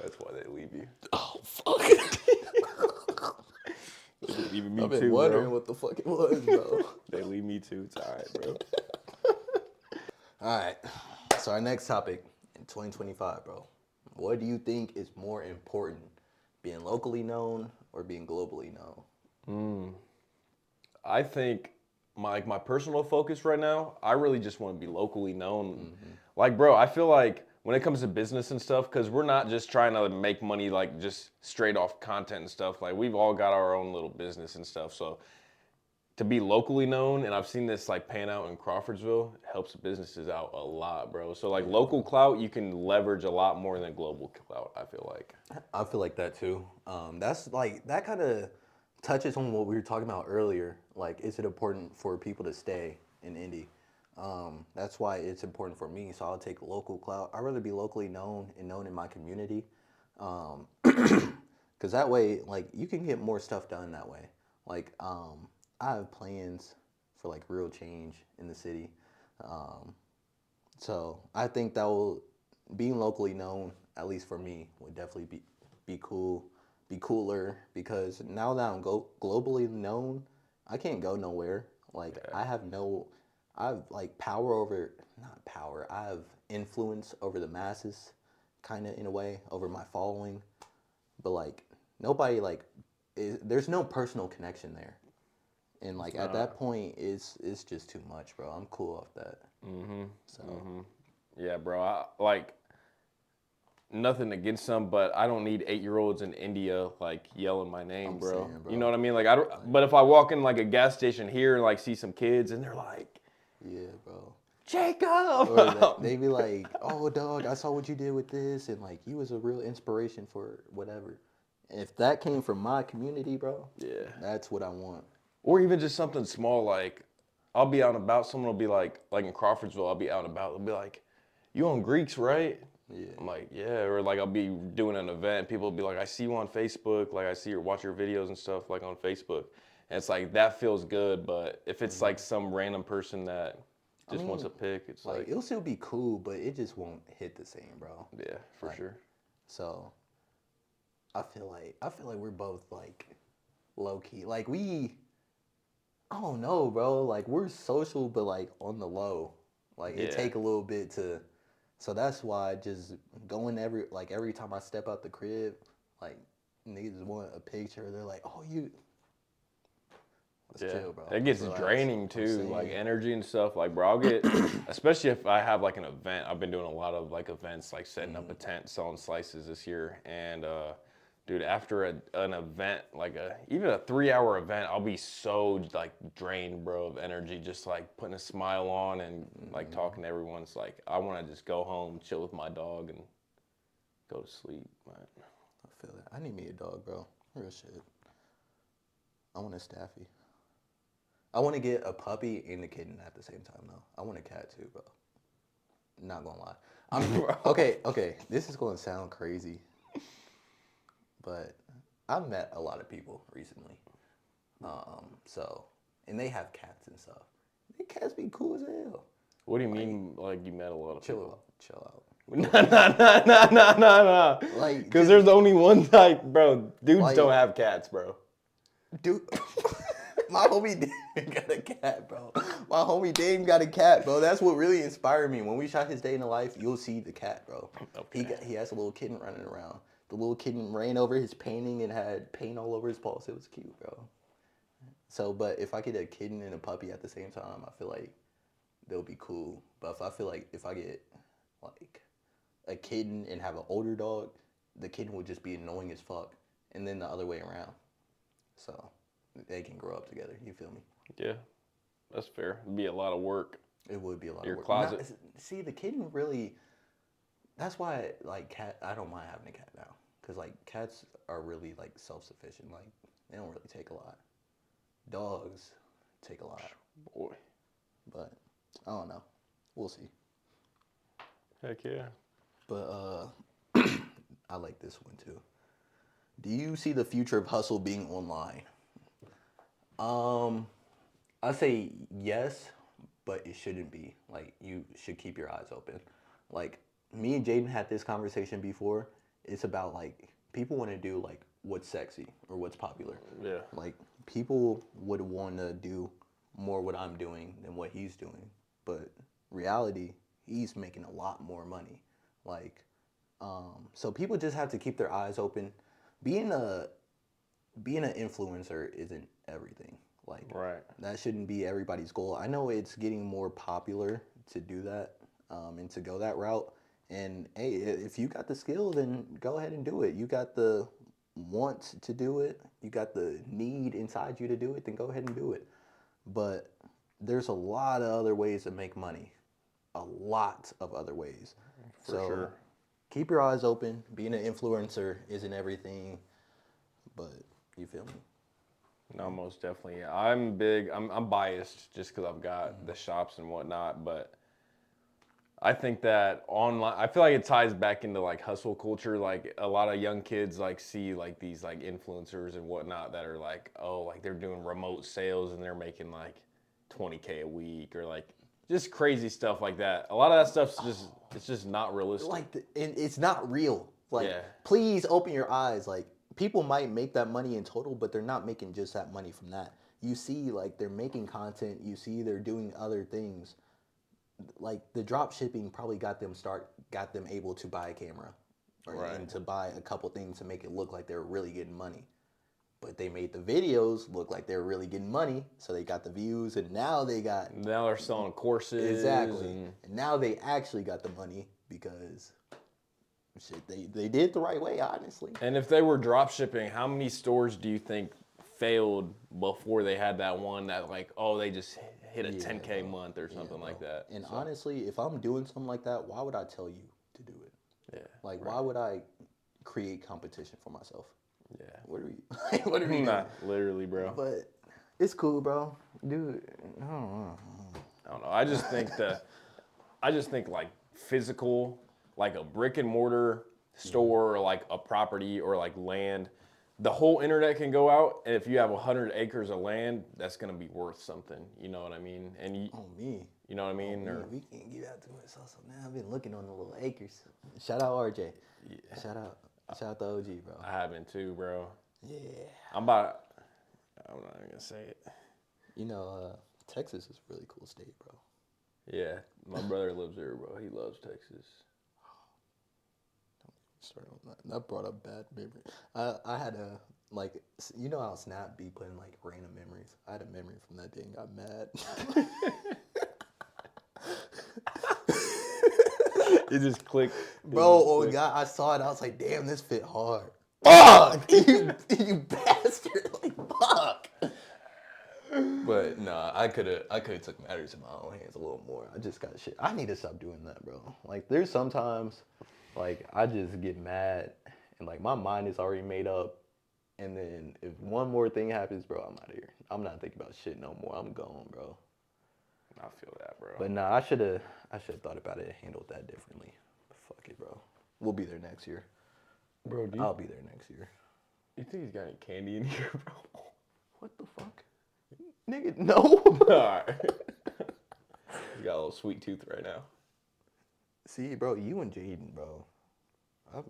That's why they leave you. Oh, fuck. Leaving me I've been too, wondering bro. what the fuck it was, bro. They leave me too. It's all right, bro. All right. So our next topic in 2025, bro. What do you think is more important, being locally known or being globally known? I think my personal focus right now, I really just want to be locally known. Like, bro, I feel like when it comes to business and stuff, because we're not just trying to make money like just straight off content and stuff. Like, we've all got our own little business and stuff. So to be locally known, and I've seen this like pan out in Crawfordsville, helps businesses out a lot, bro. So like local clout, you can leverage a lot more than global clout, I feel like. I feel like that too. That's like, that kind of touches on what we were talking about earlier. Like, is it important for people to stay in Indy? That's why it's important for me. So I'll take local clout. I'd rather be locally known and known in my community. Because that way, like, you can get more stuff done that way. Like, I have plans for like real change in the city. So I think that will, being locally known, at least for me, would definitely be cool, be cooler, because now that I'm globally known, I can't go nowhere. Like, I have like power over, not power, I have influence over the masses, kind of in a way, over my following. But like, nobody like, there's no personal connection there. And like at that point, it's just too much, bro. I'm cool off that. So Yeah, bro. Like, nothing against them, but I don't need 8-year-olds in India like yelling my name, bro. saying, bro. You know what I mean? Like, I don't. But if I walk in like a gas station here and like see some kids and they're like, yeah, bro. Jacob, Or they be like, "Oh, dog, I saw what you did with this, and like you was a real inspiration for whatever." If that came from my community, bro, yeah. that's what I want. Or even just something small like, I'll be out and about. Someone will be like in Crawfordsville, I'll be out and about. They'll be like, "You on Greeks, right?" Yeah. I'm like, yeah. Or like I'll be doing an event. People will be like, "I see you on Facebook. Like I see or watch your videos and stuff like on Facebook." And it's like that feels good. But if it's like some random person that just wants a pic, it's like it'll still be cool, but it just won't hit the same, bro. yeah, for sure. So I feel like we're both like low key. Like I don't know, bro. Like we're social, but like on the low. Like it Yeah. take a little bit to. So that's why just going every time I step out the crib, like niggas want a picture. They're like, "Oh, you." Let's chill, bro. It gets Relax. draining I'm too, saying. like energy and stuff. Like, bro, I'll get, especially if I have like an event. I've been doing a lot of like events, like setting up a tent, selling slices this year. And dude, after an event, like even a 3-hour event, I'll be so like drained, bro, of energy. Just like putting a smile on and like talking to everyone. It's like I want to just go home, chill with my dog, and go to sleep. Man. I feel that. I need me a dog, bro. Real shit. I want a Staffy. I want to get a puppy and a kitten at the same time though. I want a cat too, bro. Not gonna lie. Okay. This is gonna sound crazy, but I've met a lot of people recently. So and they have cats and stuff. The cats be cool as hell. What do you mean, like, you met a lot of people? Chill out. Nah. Like, Because there's only one type, bro. Dudes like, don't have cats, bro. dude. My homie Dame got a cat, bro. My homie Dame got a cat, bro. That's what really inspired me. When we shot his day in the life, you'll see the cat, bro. Okay. He has a little kitten running around. The little kitten ran over his painting and had paint all over his paws. It was cute, bro. So, but if I get a kitten and a puppy at the same time, I feel like they'll be cool. But if I get like a kitten and have an older dog, the kitten would just be annoying as fuck, and then the other way around. So they can grow up together. You feel me? Yeah, that's fair. It'd be a lot of work. It would be a lot Your of work. closet. See, the kitten really. That's why, like, cat. I don't mind having a cat now, cause like cats are really like self-sufficient. Like they don't really take a lot. Dogs take a lot. Boy. But I don't know. We'll see. Heck yeah. But I like this one too. Do you see the future of hustle being online? I say yes, but it shouldn't be. Like you should keep your eyes open. Like me and Jaden had this conversation before. It's about like people want to do like what's sexy or what's popular. Yeah. Like people would want to do more what I'm doing than what he's doing. But reality, he's making a lot more money. Like so people just have to keep their eyes open. Being an influencer isn't everything. Like Right. that shouldn't be everybody's goal. I know it's getting more popular to do that and to go that route. And hey, if you got the skill, then go ahead and do it. You got the want to do it. You got the need inside you to do it. Then go ahead and do it. But there's a lot of other ways to make money. A lot of other ways. For sure. Keep your eyes open. Being an influencer isn't everything, but you feel me? No, most definitely. I'm big. I'm biased just because I've got the shops and whatnot, but I think that online. I feel like it ties back into like hustle culture. Like a lot of young kids like see like these like influencers and whatnot that are like, oh, like they're doing remote sales and they're making like $20K a week or like just crazy stuff like that. A lot of that stuff's just not realistic. Like, and it's not real. Like, Yeah. please open your eyes. Like, people might make that money in total, but they're not making just that money from that. You see, like, they're making content. You see, they're doing other things. Like, the drop shipping probably got them able to buy a camera, and to buy a couple things to make it look like they're really getting money. But they made the videos look like they're really getting money, so they got the views, and now they're selling courses. Exactly. And now they actually got the money because shit, they did it the right way, honestly. And if they were drop shipping, how many stores do you think failed before they had that one that like, oh, they just hit a 10K month or something like that? And honestly, if I'm doing something like that, why would I tell you to do it? Yeah. Like, why would I create competition for myself? Yeah. What are we doing? Not literally, bro. But it's cool, bro. Dude, I don't know. I just think like physical, like a brick and mortar store or like a property or like land, the whole internet can go out, and if you have 100 acres of land, that's gonna be worth something. You know what I mean? And you know what I mean? Or we can't get out too much also now. I've been looking on the little acres. Shout out RJ. Yeah. Shout out to OG, bro. I have been too, bro. Yeah. I'm not even gonna say it. You know, Texas is a really cool state, bro. Yeah, my brother lives there, bro. He loves Texas. Start on that. That brought up bad memories. I had a like, you know how Snap be putting like random memories. I had a memory from that day and got mad. It just clicked. Bro, oh God, I saw it. I was like, damn, this fit hard. Fuck! you bastard! Like, fuck! But nah, I could have took matters in my own hands a little more. I just got shit. I need to stop doing that, bro. Like, there's sometimes, like, I just get mad and like my mind is already made up, And then if one more thing happens, bro, I'm out of here. I'm not thinking about shit no more. I'm gone, bro. I feel that, bro. But nah, I should have thought about it and handled that differently. But fuck it, bro. We'll be there next year. Bro, I'll be there next year. You think he's got any candy in here, bro? What the fuck? Nigga, no. Alright. He's got a little sweet tooth right now. See, bro, you and Jaden, bro.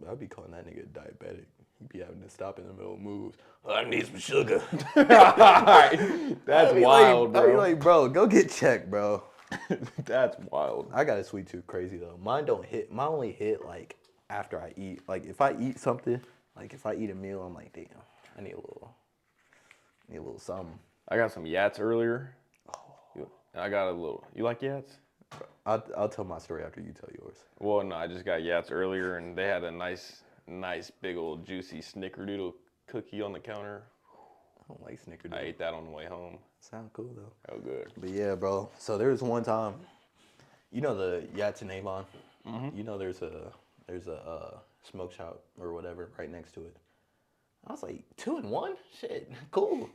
I'd be calling that nigga diabetic. He'd be having to stop in the middle of moves. I need some sugar. That's wild, bro. I'd be like, bro, go get checked, bro. That's wild. I got a sweet tooth crazy, though. Mine only hit, like, after I eat. Like, if I eat something, like, if I eat a meal, I'm like, damn, I need a little something. I got some Yats earlier. I got a little. You like Yats? I'll tell my story after you tell yours. Well, no, I just got Yats earlier, and they had a nice big old juicy snickerdoodle cookie on the counter. I don't like snickerdoodle. I ate that on the way home. Sound cool, though. Oh, good. But yeah, bro. So there was one time, you know the Yats in Avon? Mm-hmm. You know there's a smoke shop or whatever right next to it. I was like, 2 in 1? Shit, cool.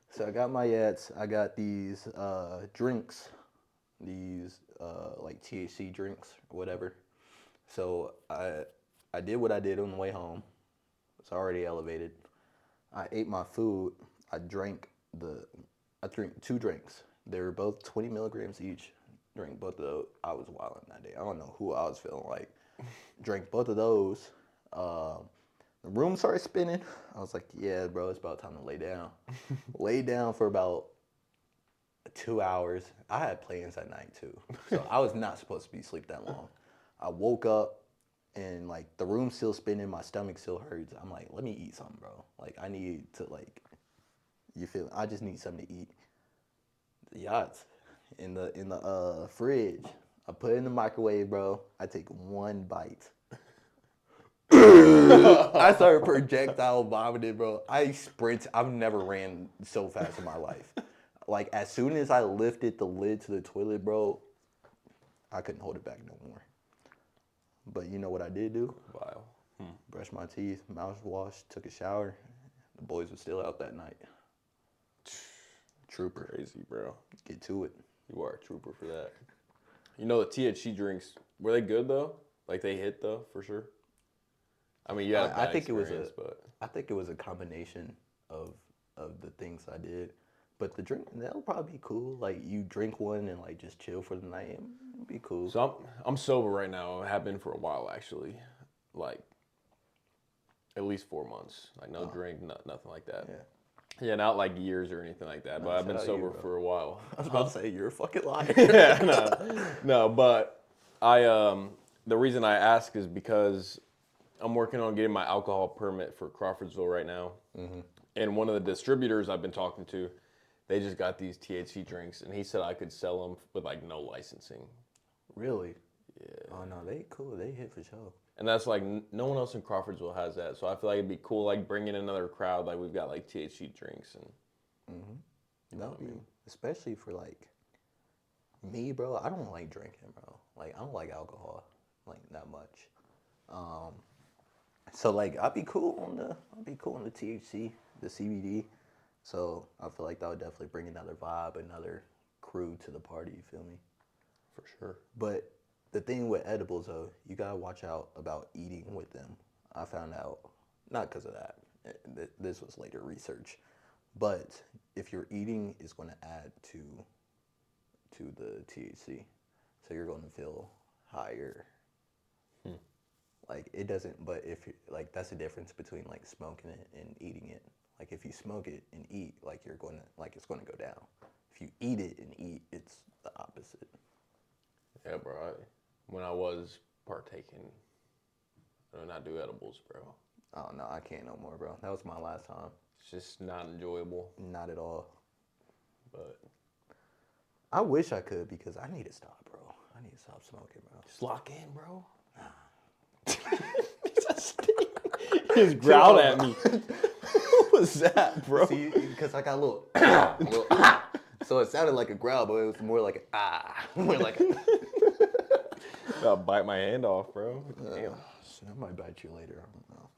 So I got my Yats. I got these drinks, these like THC drinks or whatever. So I did what I did on the way home. It's already elevated. I ate my food. I drank 2 drinks. They were both 20 milligrams each. Drank both of those. I was wilding that day. I don't know who I was feeling like. Drank both of those. The room started spinning. I was like, yeah, bro, it's about time to lay down. Lay down for about 2 hours. I had plans at night too. So I was not supposed to be asleep that long. I woke up and like the room's still spinning, my stomach still hurts. I'm like, let me eat something, bro. Like I need to like, you feel, I just need something to eat. The Yachts in the fridge. I put it in the microwave, bro. I take 1 bite. I started projectile vomiting, bro. I've never ran so fast in my life. Like, as soon as I lifted the lid to the toilet, bro, I couldn't hold it back no more. But you know what I did do? Wow. Brushed my teeth, mouthwash, took a shower. The boys were still out that night. Trooper. Crazy, bro. Get to it. You are a trooper for that. You know, the THC drinks, were they good, though? Like, they hit, though, for sure? I mean, yeah, I think it was a combination of the things I did. But the drink, that'll probably be cool. Like, you drink one and, like, just chill for the night. It'd be cool. So I'm sober right now. I have been for a while, actually. Like, at least 4 months. Like, no drink, nothing like that. Yeah, not like years or anything like that. But I've been sober for a while. I was about to say, you're a fucking liar. Yeah, no, but the reason I ask is because I'm working on getting my alcohol permit for Crawfordsville right now. Mm-hmm. And one of the distributors I've been talking to, they just got these THC drinks, and he said I could sell them with, like, no licensing. Really? Yeah. Oh, no, they cool. They hit for sure. And that's, like, no one else in Crawfordsville has that. So I feel like it'd be cool, like, bringing another crowd. Like, we've got, like, THC drinks. And You know what I mean? Especially for, like, me, bro. I don't like drinking, bro. Like, I don't like alcohol, like, that much. So, like, I'd be cool on the THC, the CBD. So I feel like that would definitely bring another vibe, another crew to the party, you feel me? for sure. But the thing with edibles, though, you gotta watch out about eating with them. I found out, not because of that, this was later research, but if you're eating, it's going to add to the THC. So you're going to feel higher. Like, it doesn't, but if you, like, that's the difference between, like, smoking it and eating it. Like, if you smoke it and eat, like, you're going to, like, it's going to go down. If you eat it and eat, it's the opposite. Yeah, bro. When I was partaking, I do not do edibles, bro. Oh, no, I can't no more, bro. That was my last time. It's just not enjoyable. Not at all. But I wish I could, because I need to stop, bro. I need to stop smoking, bro. just lock in, bro. He just growled at me. What was that, bro? See, because I got a little, so it sounded like a growl, but it was more like more like a. I'll bite my hand off, bro. Damn. I might bite you later. I don't know.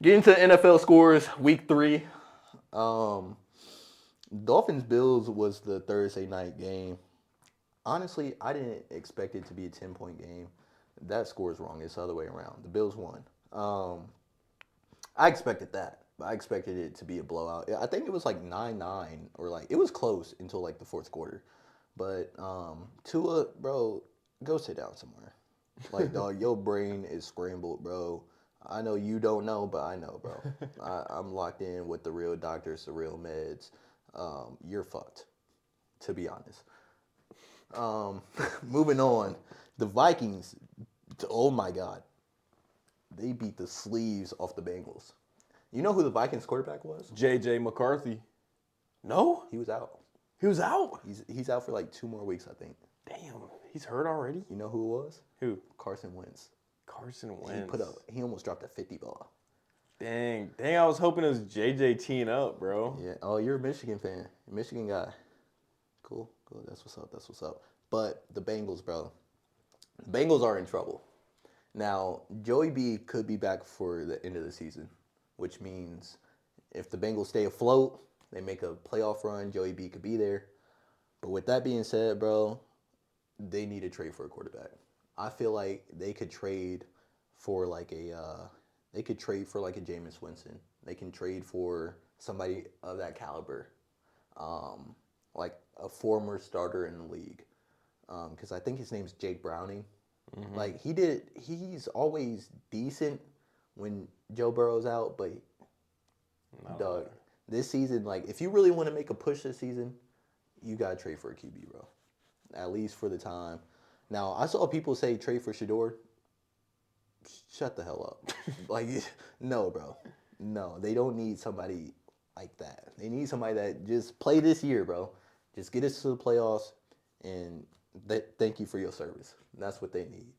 Getting to NFL scores, week 3. Dolphins Bills was the Thursday night game. Honestly, I didn't expect it to be a 10-point game. That score is wrong. It's the other way around. The Bills won. I expected that, but I expected it to be a blowout. I think it was like 9-9 or like it was close until like the fourth quarter. But Tua, bro, go sit down somewhere. Like, dog, your brain is scrambled, bro. I know you don't know, but I know, bro. I'm locked in with the real doctors, the real meds. You're fucked, to be honest. Moving on, the Vikings. Oh my God, they beat the sleeves off the Bengals. You know who the Vikings quarterback was? J.J. McCarthy. No? He was out. He was out? He's out for like 2 more weeks, I think. Damn, he's hurt already? You know who it was? Who? Carson Wentz. Carson Wentz. He almost dropped a 50 ball. Dang, I was hoping it was J.J. teeing up, bro. Yeah. Oh, you're a Michigan fan. Michigan guy. Cool. That's what's up. But the Bengals, bro. The Bengals are in trouble. Now, Joey B could be back for the end of the season, which means if the Bengals stay afloat, they make a playoff run, Joey B could be there. But with that being said, bro, they need to trade for a quarterback. I feel like they could trade for like a Jameis Winston. They can trade for somebody of that caliber, like a former starter in the league. Because I think his name's Jake Browning. Mm-hmm. Like he's always decent when Joe Burrow's out, but dog, this season, like if you really want to make a push this season, you gotta trade for a QB, bro. At least for the time. Now I saw people say trade for Shador. Shut the hell up. Like, no, bro. No, they don't need somebody like that. They need somebody that just play this year, bro. Just get us to the playoffs, and thank you for your service. That's what they need.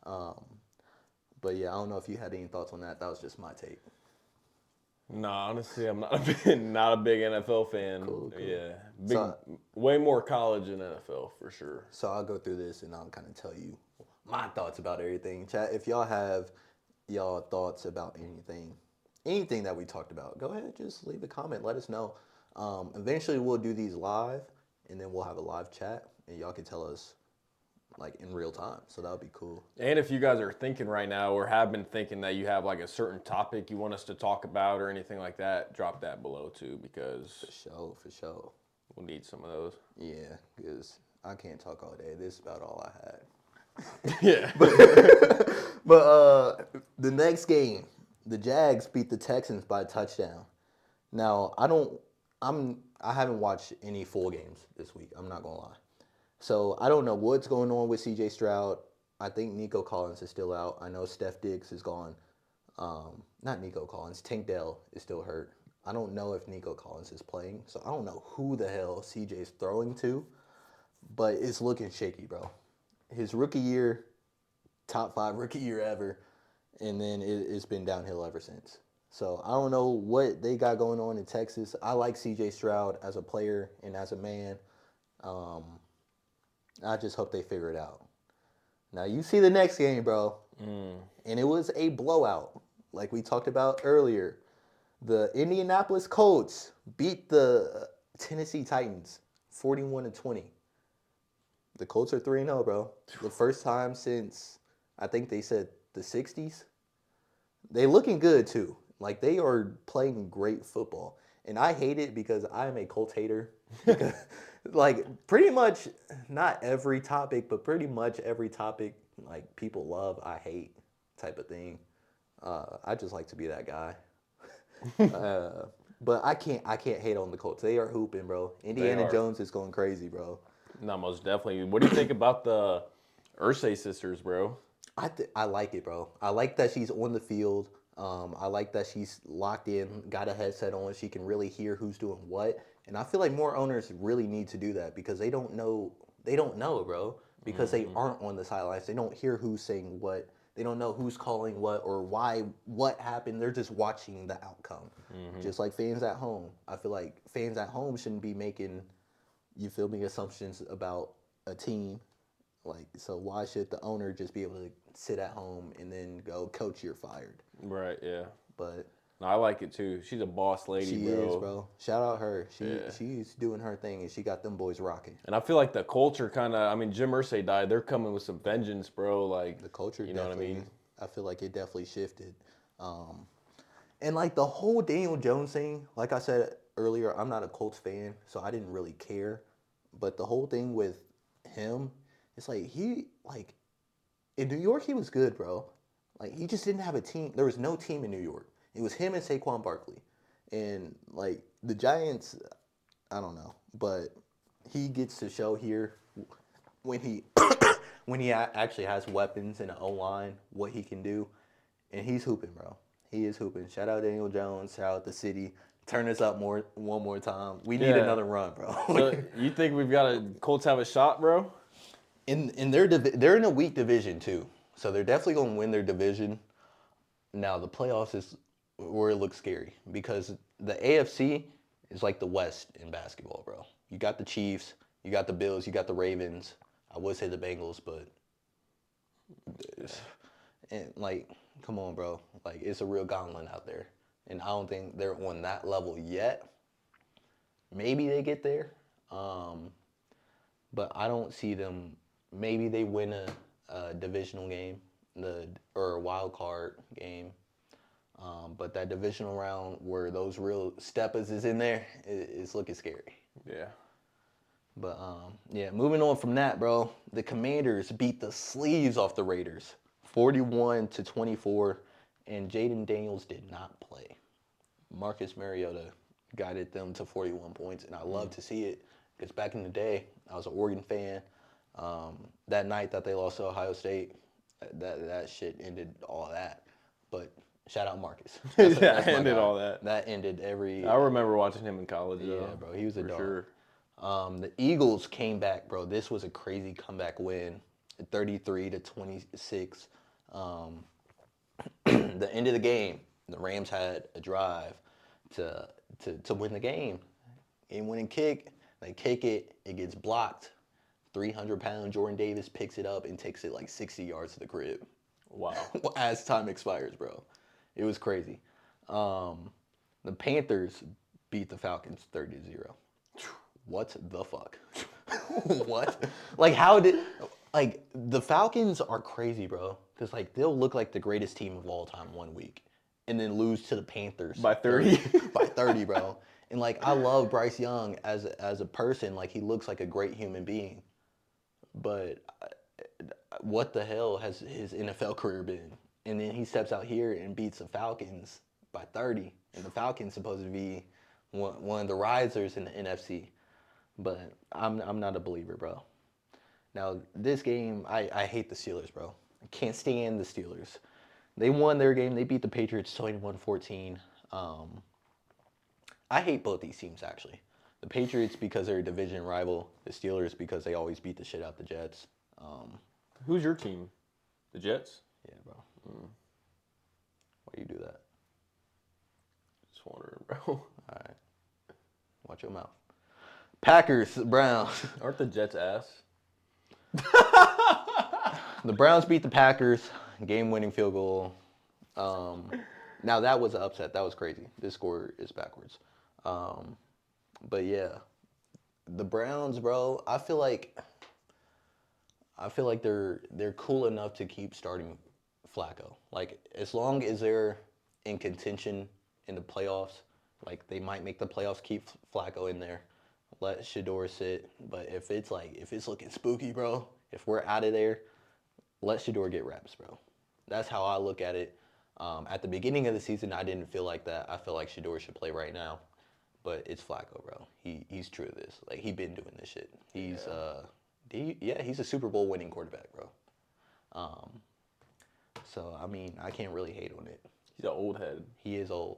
But yeah, I don't know if you had any thoughts on that. That was just my take. No, honestly, I'm not a big NFL fan. Cool. Yeah, way more college than NFL for sure. So I'll go through this and I'll kind of tell you my thoughts about everything. Chat, if y'all have y'all thoughts about anything that we talked about, go ahead, just leave a comment. Let us know. Eventually, we'll do these live, and then we'll have a live chat, and y'all can tell us like in real time. So that would be cool. And if you guys are thinking right now or have been thinking that you have like a certain topic you want us to talk about or anything like that, drop that below too, because for sure. We'll need some of those. Yeah, because I can't talk all day. This is about all I had. Yeah. But the next game, the Jags beat the Texans by a touchdown. Now, I haven't watched any full games this week. I'm not gonna lie. So I don't know what's going on with C.J. Stroud. I think Nico Collins is still out. I know Steph Diggs is gone. Not Nico Collins. Tank Dell is still hurt. I don't know if Nico Collins is playing. So I don't know who the hell C.J. is throwing to. But it's looking shaky, bro. His rookie year, top 5 rookie year ever. And then it's been downhill ever since. So I don't know what they got going on in Texas. I like C.J. Stroud as a player and as a man. I just hope they figure it out. Now, you see the next game, bro. And it was a blowout, like we talked about earlier. The Indianapolis Colts beat the Tennessee Titans 41-20. The Colts are 3-0, bro. The first time since, I think they said the 60s. They looking good, too. Like, they are playing great football. And I hate it because I'm a Colts hater. Because, like, pretty much, not every topic, but pretty much every topic, like, people love, I hate type of thing. I just like to be that guy. But I can't hate on the Colts. They are hooping, bro. Indiana Jones is going crazy, bro. No, most definitely. What do you think about the Ursay sisters, bro? I like it, bro. I like that she's on the field. I like that she's locked in, got a headset on. She can really hear who's doing what. And I feel like more owners really need to do that because they don't know, bro. Because they aren't on the sidelines. They don't hear who's saying what. They don't know who's calling what or why, what happened. They're just watching the outcome. Just like fans at home. I feel like fans at home shouldn't be making, assumptions about a team. Like, so why should the owner just be able to sit at home and then go, coach, you're fired? Right, yeah. but No, I like it too. She's a boss lady, she bro. is, bro. Shout out her. Yeah. She's doing her thing, and she got them boys rocking. And I feel like the culture kind of, I mean, Jim Irsay died. They're coming with some vengeance, bro. Like, The culture, you know what I definitely. mean? I feel like it definitely shifted. And like the whole Daniel Jones thing, like I said earlier, I'm not a Colts fan, so I didn't really care. But the whole thing with him, it's like in New York he was good, bro. Like he just didn't have a team. There was no team in New York. It was him and Saquon Barkley. And like the Giants, I don't know, but he gets to show here when he when he actually has weapons in an O line what he can do, and he's hooping, bro. He is hooping. Shout out Daniel Jones. Shout out the city. Turn us up one more time. We need Yeah. another run, bro. So you think we've got Colts have a shot, bro? in their they're in a weak division too, so they're definitely gonna win their division. Now the playoffs is where it looks scary because the AFC is like the West in basketball, bro. You got the Chiefs, you got the Bills, you got the Ravens. I would say the Bengals, but and like, come on, bro. Like it's a real gauntlet out there, and I don't think they're on that level yet. Maybe they get there, but I don't see them. Maybe they win a divisional game, or a wild card game. But that divisional round where those real steppers is in there, it's looking scary. Yeah. But yeah, moving on from that, bro. The Commanders beat the sleeves off the Raiders, 41-24, and Jaden Daniels did not play. Marcus Mariota guided them to 41 points, and I love to see it because back in the day, I was an Oregon fan. That night that they lost to Ohio State, that shit ended all that. But shout out Marcus. That ended guy. all that. That ended every. I remember watching him in college, Yeah, though. bro, he was a for dog. sure. The Eagles came back, bro. This was a crazy comeback win, 33-26. The end of the game, the Rams had a drive to win the game. Game-winning kick. They kick it. It gets blocked. 300-pound Jordan Davis picks it up and takes it like 60 yards to the crib. Wow. As time expires, bro. It was crazy. The Panthers beat the Falcons 30-0. What the fuck? What? Like, how did... Like, the Falcons are crazy, bro. Because, like, they'll look like the greatest team of all time one week. And then lose to the Panthers. By 30? By 30, bro. And, like, I love Bryce Young as a person. Like, he looks like a great human being. But what the hell has his NFL career been? And then he steps out here and beats the Falcons by 30. And the Falcons supposed to be one of the risers in the NFC. But I'm not a believer, bro. Now, this game, I hate the Steelers, bro. I can't stand the Steelers. They won their game. They beat the Patriots 21-14. I hate both these teams, actually. The Patriots because they're a division rival. The Steelers because they always beat the shit out the Jets. Who's your team? The Jets? Yeah, bro. Why do you do that? Just wondering, bro. All right. Watch your mouth. Packers, Browns. Aren't the Jets ass? The Browns beat the Packers. Game-winning field goal. Now, that was an upset. That was crazy. This score is backwards. But, yeah. The Browns, bro, I feel like they're cool enough to keep starting Flacco. Like, as long as they're in contention in the playoffs, like, they might make the playoffs, keep Flacco in there. Let Shador sit. But if it's looking spooky, bro, if we're out of there, let Shador get reps, bro. That's how I look at it. At the beginning of the season, I didn't feel like that. I feel like Shador should play right now. But it's Flacco, bro. He's true to this. Like, he been doing this shit. He's he's a Super Bowl winning quarterback, bro. So, I mean, I can't really hate on it. He's an old head. He is old.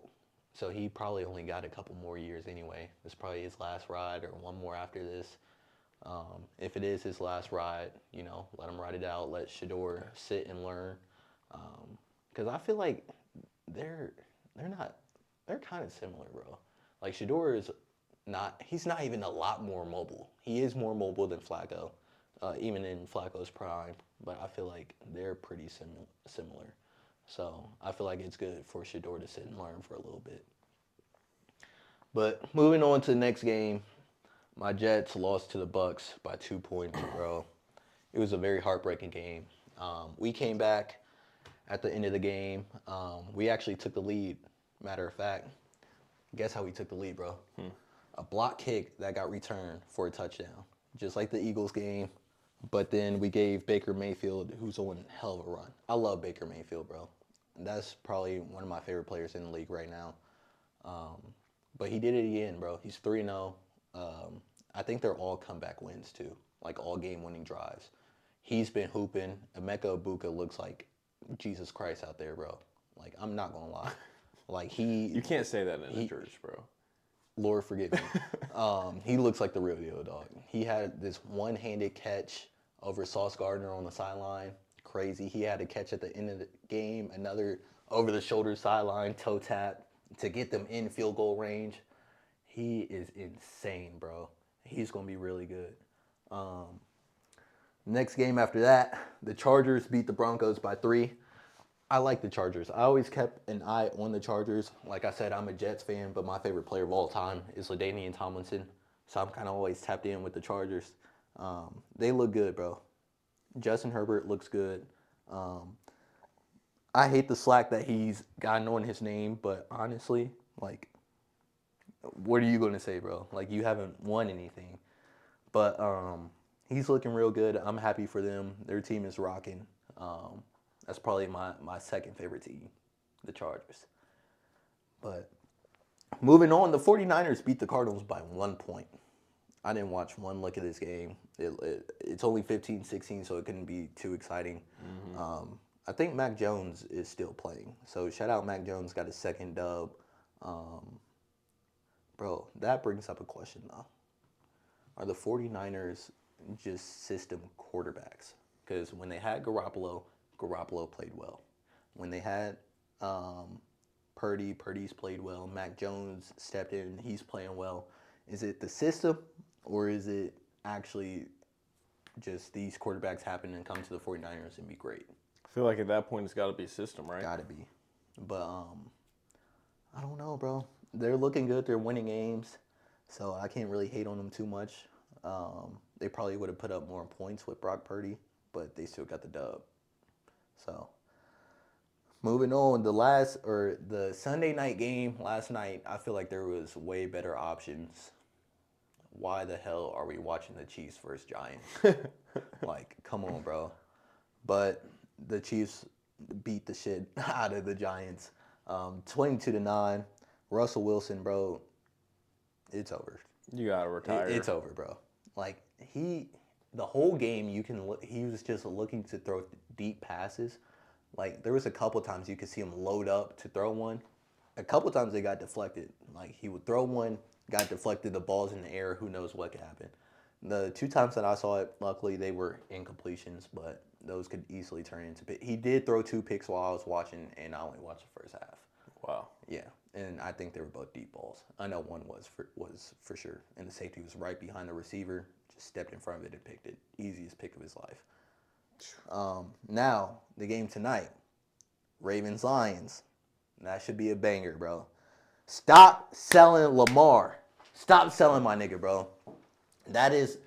So he probably only got a couple more years anyway. This is probably his last ride or one more after this. If it is his last ride, let him ride it out. Let Shador sit and learn. Because I feel like they're kind of similar, bro. Like Shador he's not even a lot more mobile. He is more mobile than Flacco, even in Flacco's prime. But I feel like they're pretty similar. So I feel like it's good for Shador to sit and learn for a little bit. But moving on to the next game, my Jets lost to the Bucks by 2 points, bro. It was a very heartbreaking game. We came back at the end of the game. We actually took the lead. Matter of fact, guess how we took the lead, bro? A block kick that got returned for a touchdown, just like the Eagles game. But then we gave Baker Mayfield, who's on hell of a run. I love Baker Mayfield, bro. That's probably one of my favorite players in the league right now. But he did it again, bro. He's 3-0. I think they're all comeback wins, too, like all game-winning drives. He's been hooping. Emeka Ibuka looks like Jesus Christ out there, bro. Like, I'm not going to lie. Like, You can't say that in a church, bro. Lord forgive me. He looks like the real deal, dog. He had this one-handed catch over Sauce Gardner on the sideline. Crazy. He had a catch at the end of the game, another over-the-shoulder sideline toe tap to get them in field goal range. He is insane, bro. He's going to be really good. Next game after that, the Chargers beat the Broncos by 3. I like the Chargers. I always kept an eye on the Chargers. Like I said, I'm a Jets fan, but my favorite player of all time is LaDainian Tomlinson. So I'm kind of always tapped in with the Chargers. They look good, bro. Justin Herbert looks good. I hate the slack that he's gotten on his name, but honestly, like, what are you going to say, bro? Like, you haven't won anything. But he's looking real good. I'm happy for them. Their team is rocking. That's probably my second favorite team, the Chargers. But moving on, the 49ers beat the Cardinals by 1 point. I didn't watch one look at this game. It's only 15-16, so it couldn't be too exciting. I think Mac Jones is still playing. So shout out Mac Jones, got his second dub. Bro, that brings up a question, though. Are the 49ers just system quarterbacks? Because when they had Garoppolo played well. When they had Purdy's played well. Mac Jones stepped in, he's playing well. Is it the system, or is it actually just these quarterbacks happen and come to the 49ers and be great? I feel like at that point it's got to be system, right? Gotta be. But I don't know, bro. They're looking good. They're winning games. So I can't really hate on them too much. They probably would have put up more points with Brock Purdy, but they still got the dub. So moving on, the Sunday night game last night, I feel like there was way better options. Why the hell are we watching the Chiefs versus Giants? Like, come on, bro. But the Chiefs beat the shit out of the Giants, 22-9. Russell Wilson, bro, it's over. You gotta retire. It's over, bro. Like, the whole game, he was just looking to throw deep passes. Like, there was a couple times you could see him load up to throw one. A couple times they got deflected. Like, he would throw one, got deflected, the ball's in the air, who knows what could happen. The 2 times that I saw it, luckily they were incompletions, but those could easily turn into picks. He did throw 2 picks while I was watching, and I only watched the first half. Wow. Yeah, and I think they were both deep balls. I know one was for sure, and the safety was right behind the receiver, just stepped in front of it and picked it. Easiest pick of his life. Now, the game tonight, Ravens-Lions. That should be a banger, bro. Stop selling Lamar. Stop selling my nigga, bro. That is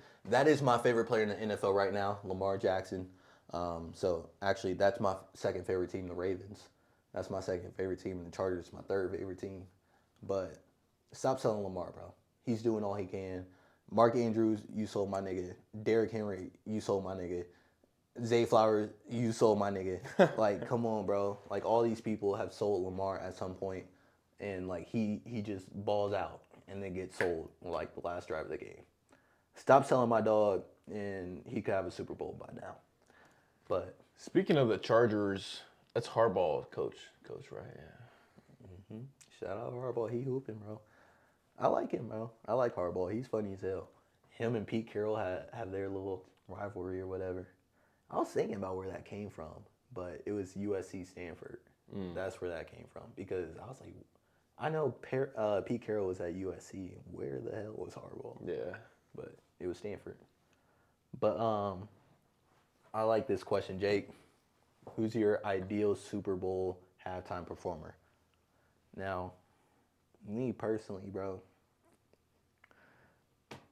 my favorite player in the NFL right now, Lamar Jackson. So, actually, that's my second favorite team, the Ravens. That's my second favorite team, and the Chargers my third favorite team. But stop selling Lamar, bro. He's doing all he can. Mark Andrews, you sold my nigga. Derrick Henry, you sold my nigga. Zay Flowers, you sold my nigga. Like, come on, bro. Like, all these people have sold Lamar at some point, and, like, he just balls out and then gets sold, like, the last drive of the game. Stop selling my dog, and he could have a Super Bowl by now. But speaking of the Chargers, that's Harbaugh, coach, right? Yeah. Shout out Harbaugh. He hooping, bro. I like him, bro. I like Harbaugh. He's funny as hell. Him and Pete Carroll have their little rivalry or whatever. I was thinking about where that came from, but it was USC Stanford. That's where that came from, because I was like, I know Pete Carroll was at USC. Where the hell was Harbaugh? Yeah. But it was Stanford. But I like this question, Jake. Who's your ideal Super Bowl halftime performer? Now, me personally, bro,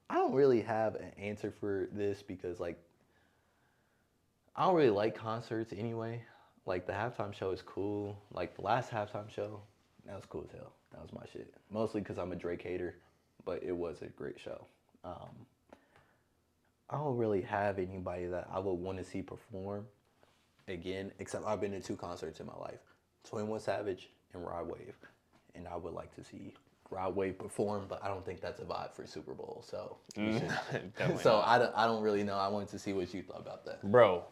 I don't really have an answer for this because, like, I don't really like concerts anyway. Like, the halftime show is cool. Like, the last halftime show, that was cool as hell. That was my shit. Mostly because I'm a Drake hater, but it was a great show. I don't really have anybody that I would want to see perform again, except I've been to 2 concerts in my life, 21 Savage and Rod Wave. And I would like to see Rod Wave perform, but I don't think that's a vibe for Super Bowl. So, so I don't really know. I wanted to see what you thought about that. Bro,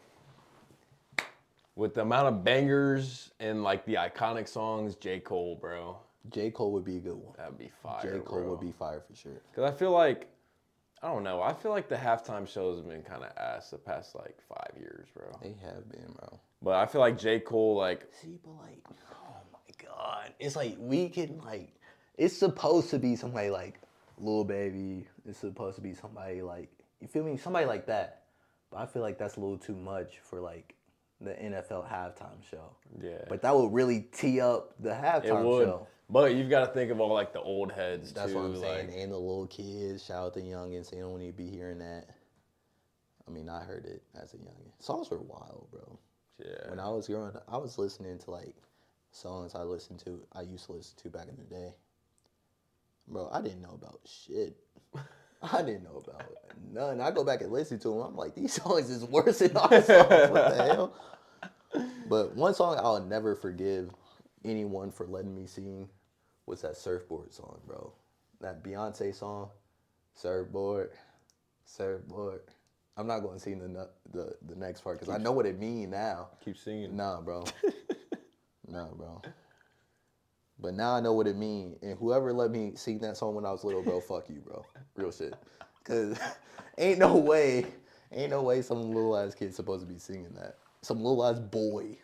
with the amount of bangers and like the iconic songs, J. Cole, bro. J. Cole would be a good one. That'd be fire, J. Cole bro. would be fire for sure. Because I feel like, I don't know, I feel like the halftime shows have been kind of ass the past like 5 years, bro. They have been, bro. But I feel like J. Cole, like... See, but like, oh my God. It's like, we can like, it's supposed to be somebody like Lil Baby. It's supposed to be somebody like, you feel me? Somebody like that. But I feel like that's a little too much for like the NFL halftime show. Yeah. But that would really tee up the halftime show. But you've got to think of all like the old heads That's too. what I'm saying. Like, And the little kids. Shout out to youngins. They don't need to be hearing that. I mean, I heard it as a youngin. Songs were wild, bro. yeah. When I was growing up, I was listening to like songs I used to listen to back in the day. Bro, I didn't know about shit. I didn't know about none. I go back and listen to them. I'm like, these songs is worse than our songs. What the hell? But one song I'll never forgive anyone for letting me sing was that Surfboard song, bro. That Beyonce song, Surfboard, Surfboard. I'm not going to sing the next part because I know what it means now. Keep singing. Nah, bro. Nah, bro. But now I know what it means. And whoever let me sing that song when I was little, bro, fuck you, bro. Real shit. Because ain't no way some little ass kid's supposed to be singing that. Some little ass boy.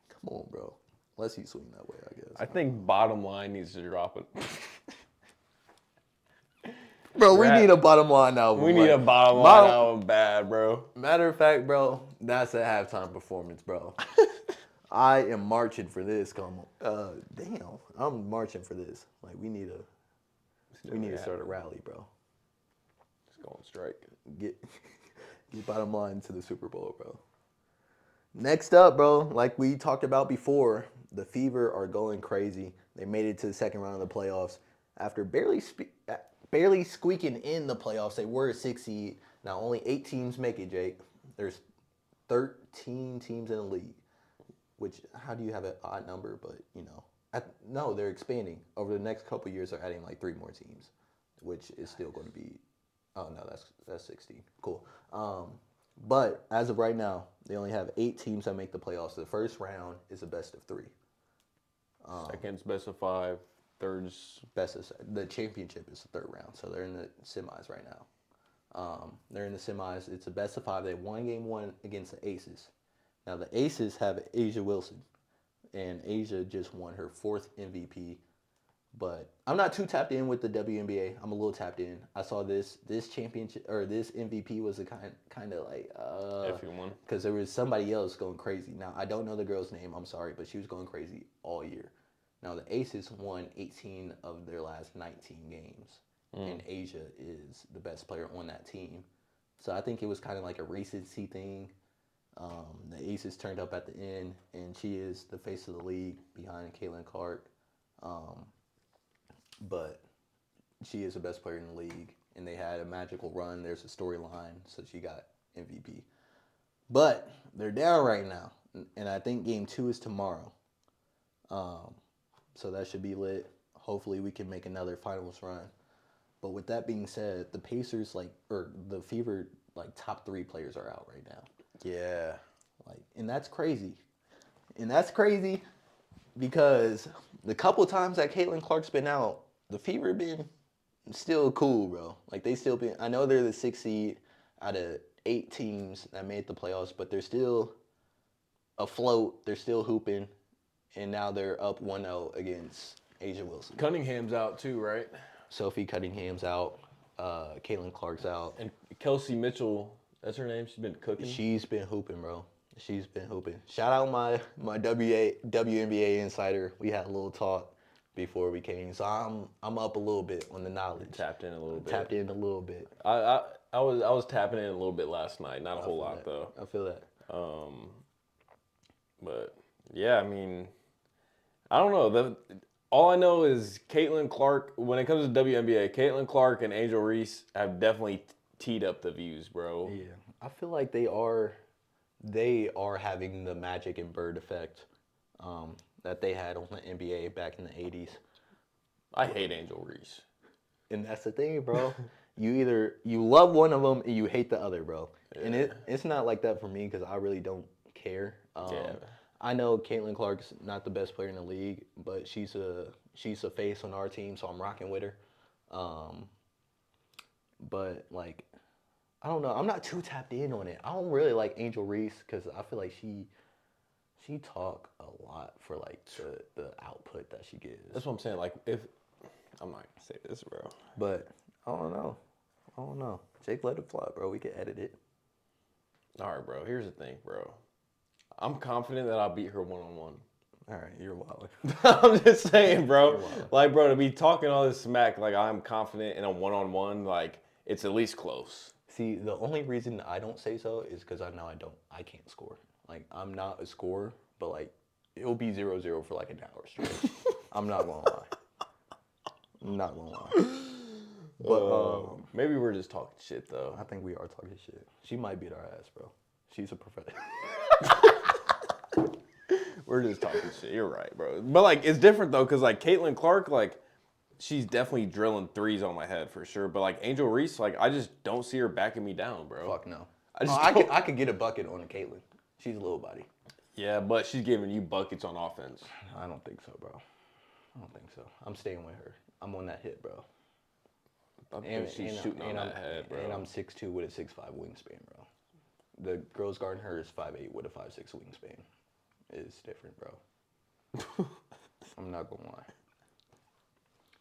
Come on, bro. Unless he's swinging that way, I guess. I think Bottom Line needs to drop it. Bro, we need a Bottom Line album. We need a Bottom Line album bad, bro. Matter of fact, bro, that's a halftime performance, bro. I am marching for this. Damn, I'm marching for this. Like we need to start a rally, bro. Just go on strike. Get Bottom Line to the Super Bowl, bro. Next up, bro, like we talked about before, the Fever are going crazy. They made it to the second round of the playoffs after barely squeaking in the playoffs. They were a 6 seed. Now only 8 teams make it, Jake. There's 13 teams in the league. Which, how do you have an odd number? But, you know, no, they're expanding. Over the next couple of years, they're adding like 3 more teams, which is still going to be, oh, no, that's 16. Cool. But as of right now, they only have 8 teams that make the playoffs. The first round is a best of 3. Second's best of 5. Third's... The championship is the 3rd round, so they're in the semis right now. They're in the semis. It's a best of 5. They won game 1 against the Aces. Now, the Aces have Asia Wilson, and Asia just won her 4th MVP. But I'm not too tapped in with the WNBA. I'm a little tapped in. I saw this championship, or this MVP was a kind of like, If you won. because there was somebody else going crazy. Now, I don't know the girl's name. I'm sorry, but she was going crazy all year. Now, the Aces won 18 of their last 19 games, and Asia is the best player on that team. So I think it was kind of like a recency thing. The Aces turned up at the end, and she is the face of the league behind Caitlin Clark. But she is the best player in the league, and they had a magical run. There's a storyline, so she got MVP. But they're down right now, and I think game 2 is tomorrow. So that should be lit. Hopefully we can make another finals run. But with that being said, the Pacers, the Fever, top 3 players are out right now. Yeah. And that's crazy. And that's crazy because the couple times that Caitlin Clark's been out, the Fever been still cool, bro. They still been, I know they're the 6th seed out of 8 teams that made the playoffs, but they're still afloat. They're still hooping. And now they're up 1-0 against Asia Wilson. Cunningham's out too, right? Sophie Cunningham's out. Caitlin Clark's out. And Kelsey Mitchell, that's her name? She's been cooking? She's been hooping, bro. She's been hooping. Shout out my WNBA insider. We had a little talk before we came, so I'm up a little bit on the knowledge. Tapped in a little bit. Tapped in a little bit. I was tapping in a little bit last night. Not a whole lot though. I feel that. But yeah, I mean, I don't know. All I know is Caitlin Clark. When it comes to WNBA, Caitlin Clark and Angel Reese have definitely teed up the views, bro. Yeah, I feel like they are having the Magic and Bird effect that they had on the NBA back in the 80s. I hate Angel Reese. And that's the thing, bro. You love one of them and you hate the other, bro. Yeah. And it's not like that for me because I really don't care. I know Caitlin Clark's not the best player in the league, but she's a face on our team, so I'm rocking with her. But like, I don't know. I'm not too tapped in on it. I don't really like Angel Reese because I feel like she talk a lot for like the output that she gives. That's what I'm saying. Like if I'm not gonna say this, bro. But I don't know. Jake, let it fly, bro. We can edit it. All right, bro. Here's the thing, bro. I'm confident that I'll beat her one-on-one. All right, you're wild. I'm just saying, bro. Like, bro, to be talking all this smack, like I'm confident in a one-on-one, like it's at least close. See, the only reason I don't say so is because I know I can't score. Like, I'm not a scorer, but like it'll be 0-0 for like an hour straight. I'm not gonna lie. But maybe we're just talking shit though. I think we are talking shit. She might beat our ass, bro. She's a professional. We're just talking shit. You're right, bro. But like, it's different though, cause like Caitlin Clark, like she's definitely drilling threes on my head for sure. But like Angel Reese, like I just don't see her backing me down, bro. Fuck no. I I could get a bucket on a Caitlin. She's a little body. Yeah, but she's giving you buckets on offense. I don't think so, bro. I don't think so. I'm staying with her. I'm on that hit, bro. And she's shooting on that head, bro. And I'm 6'2" with a 6'5" wingspan, bro. The girls guarding her is 5'8" with a 5'6" wingspan. It's different, bro. I'm not gonna lie.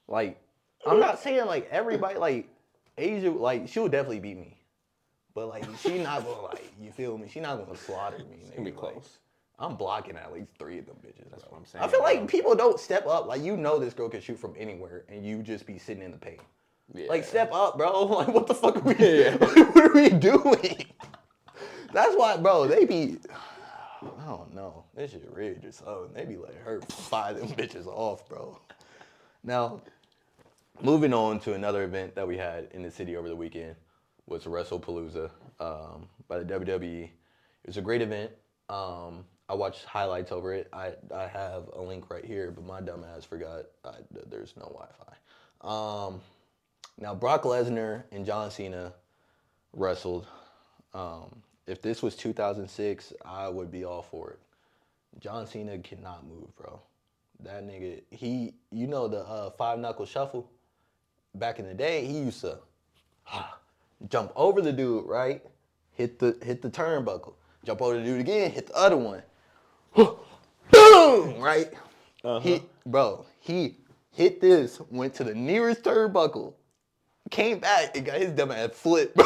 Like, I'm not saying like everybody like Asia, like she'll definitely beat me, but like she not gonna like, you feel me? She not gonna slaughter me. It's gonna be close. Like, I'm blocking at least 3 of them bitches. That's what I'm saying. I feel like people don't step up. Like, you know this girl can shoot from anywhere, and you just be sitting in the paint. Yeah. Like, step up, bro. Like, what the fuck are we doing? What are we doing? That's why, bro, they be, I don't know. This shit rigged or something. They be letting her fire them bitches off, bro. Now, moving on to another event that we had in the city over the weekend was WrestlePalooza by the WWE. It was a great event. I watched highlights over it. I have a link right here, but my dumb ass forgot there's no Wi-Fi. Now, Brock Lesnar and John Cena wrestled. If this was 2006, I would be all for it. John Cena cannot move, bro. That nigga, you know the 5-knuckle shuffle? Back in the day, he used to jump over the dude, right? Hit the turnbuckle. Jump over the dude again, hit the other one. Boom! Right? He hit this, went to the nearest turnbuckle, came back and got his dumb ass flipped. He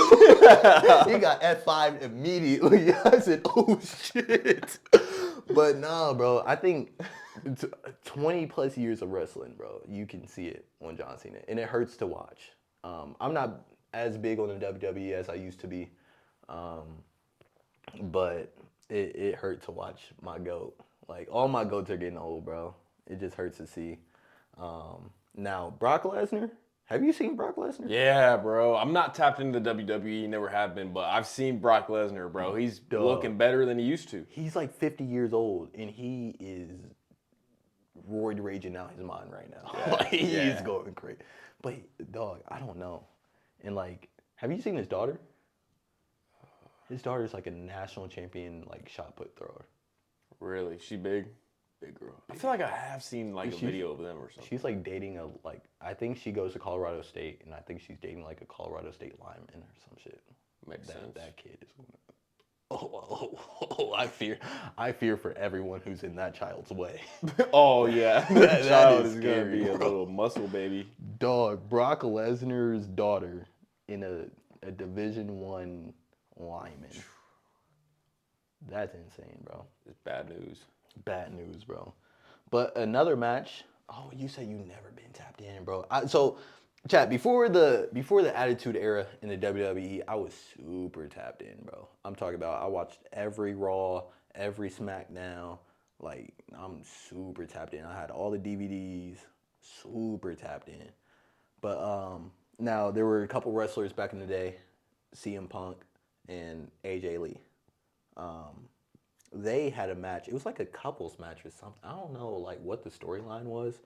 got F5 immediately. I said, oh shit. But nah, bro, I think 20 plus years of wrestling, bro, you can see it on John Cena. And it hurts to watch. I'm not as big on the WWE as I used to be. But it hurt to watch my GOAT. Like, all my GOATs are getting old, bro. It just hurts to see. Now, Brock Lesnar. Have you seen Brock Lesnar? Yeah, bro. I'm not tapped into WWE, never have been, but I've seen Brock Lesnar, bro. He's looking better than he used to. He's like 50 years old, and he is roid raging out his mind right now. Yeah, like, he's going crazy. But, dog, I don't know. And, like, have you seen his daughter? His daughter's like a national champion, like, shot put thrower. Really? She big? Big girl. I feel like I have seen like a video of them or something. She's like dating I think she goes to Colorado State, and I think she's dating like a Colorado State lineman or some shit. Makes sense. That kid is I fear for everyone who's in that child's way. Oh yeah, that child is gonna be a little muscle baby. Dog, Brock Lesnar's daughter in a Division I lineman. That's insane, bro. It's bad news. Bad news, bro. But another match. Oh, you said you never been tapped in, bro. Chat, before the Attitude Era in the WWE, I was super tapped in, bro. I'm talking about I watched every Raw, every SmackDown. Like I'm super tapped in. I had all the DVDs, super tapped in. But now there were a couple wrestlers back in the day, CM Punk and AJ Lee. They had a match. It was like a couples match or something. I don't know like what the storyline was,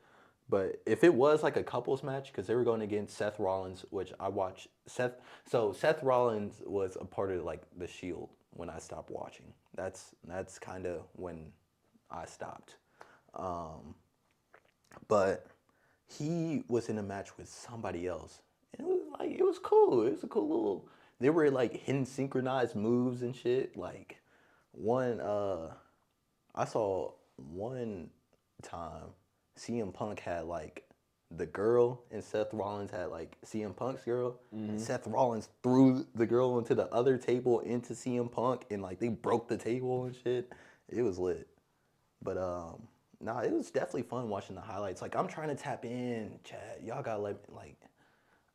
but if it was like a couples match, because they were going against Seth Rollins, which I watched Seth. So Seth Rollins was a part of like the Shield when I stopped watching. That's kind of when I stopped. But he was in a match with somebody else, and it was cool. It was a cool little. They were like hitting synchronized moves and shit. Like one, I saw one time CM Punk had like the girl, and Seth Rollins had like CM Punk's girl, and Seth Rollins threw the girl into the other table into CM Punk, and like they broke the table and shit. It was lit. But nah, it was definitely fun watching the highlights. Like I'm trying to tap in, Chad. Y'all gotta let me, like,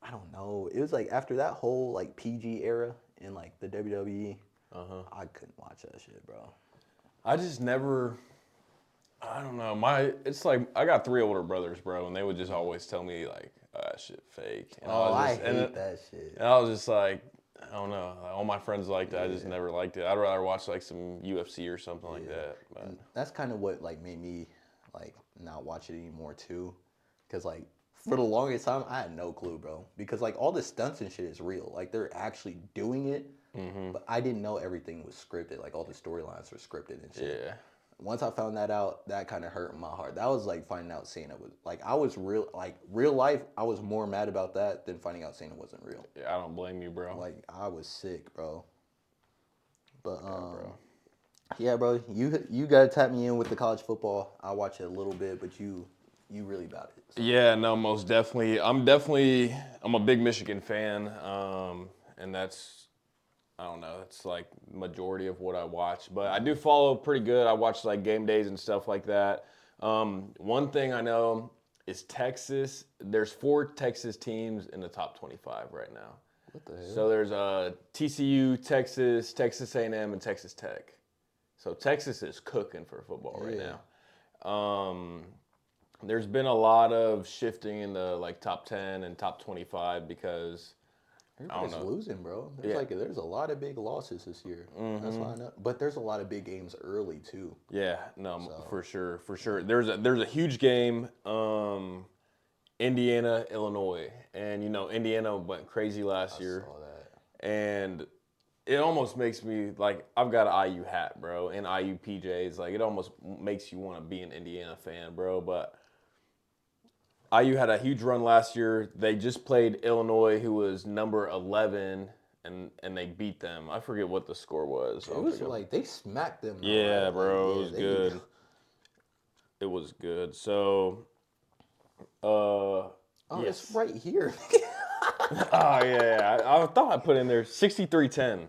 I don't know. It was like after that whole like PG era in like the WWE, I couldn't watch that shit, bro. I just never. I don't know. It's like I got 3 older brothers, bro, and they would just always tell me like, oh, "That shit fake." And I hate that shit. And I was just like, I don't know. All my friends liked it. I just never liked it. I'd rather watch like some UFC or something like that. But. And that's kind of what like made me like not watch it anymore too, because like for the longest time I had no clue, bro. Because like all the stunts and shit is real. Like they're actually doing it, but I didn't know everything was scripted. Like all the storylines were scripted and shit. Yeah. Once I found that out, that kind of hurt my heart. That was like finding out Cena was like I was real life. I was more mad about that than finding out Cena wasn't real. Yeah, I don't blame you, bro. Like I was sick, bro. But bro. yeah, bro, you gotta tap me in with the college football. I watch it a little bit, but you really about it. So. Yeah, no, most definitely. I'm a big Michigan fan, and that's I don't know, it's like majority of what I watch. But I do follow pretty good. I watch like game days and stuff like that. One thing I know is Texas. There's 4 Texas teams in the top 25 right now. What the hell? So there's TCU, Texas, Texas A&M, and Texas Tech. So Texas is cooking for football right now. There's been a lot of shifting in the like top 10 and top 25 because Everybody's losing, bro. There's a lot of big losses this year. That's why I know. But there's a lot of big games early too. Yeah, no, for sure. There's a huge game, Indiana, Illinois, and you know Indiana went crazy last year. I saw that. And it almost makes me like I've got an IU hat, bro, and IU PJs. Like it almost makes you want to be an Indiana fan, bro. But IU had a huge run last year. They just played Illinois, who was number 11, and they beat them. I forget what the score was. It was like they smacked them. Yeah, right? bro, Like, it was good. It was good. So, yes. It's right here. Oh yeah. I thought I put in there 63-10.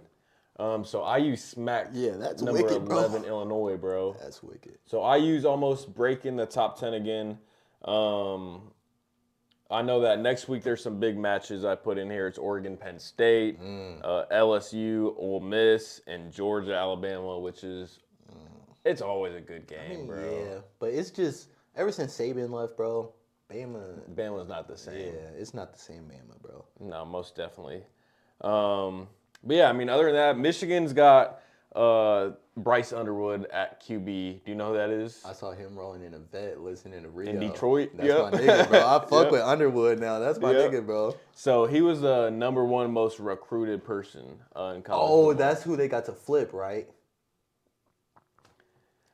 So IU smacked that's number wicked, 11 bro. Illinois, bro. That's wicked. So IU's almost breaking the top 10 again. I know that next week there's some big matches I put in here. It's Oregon, Penn State, LSU, Ole Miss, and Georgia, Alabama, which is it's always a good game, bro. Yeah, but it's just ever since Saban left, bro, Bama's not the same. Yeah, it's not the same Bama, bro. No, most definitely. But yeah, I mean, other than that, Michigan's got Bryce Underwood at QB. Do you know who that is? I saw him rolling in a vet, listening to Rio. In Detroit? That's my nigga, bro. I fuck with Underwood now. That's my Yep. nigga, bro. So he was the number 1 most recruited person in college. Oh, that's who they got to flip, right?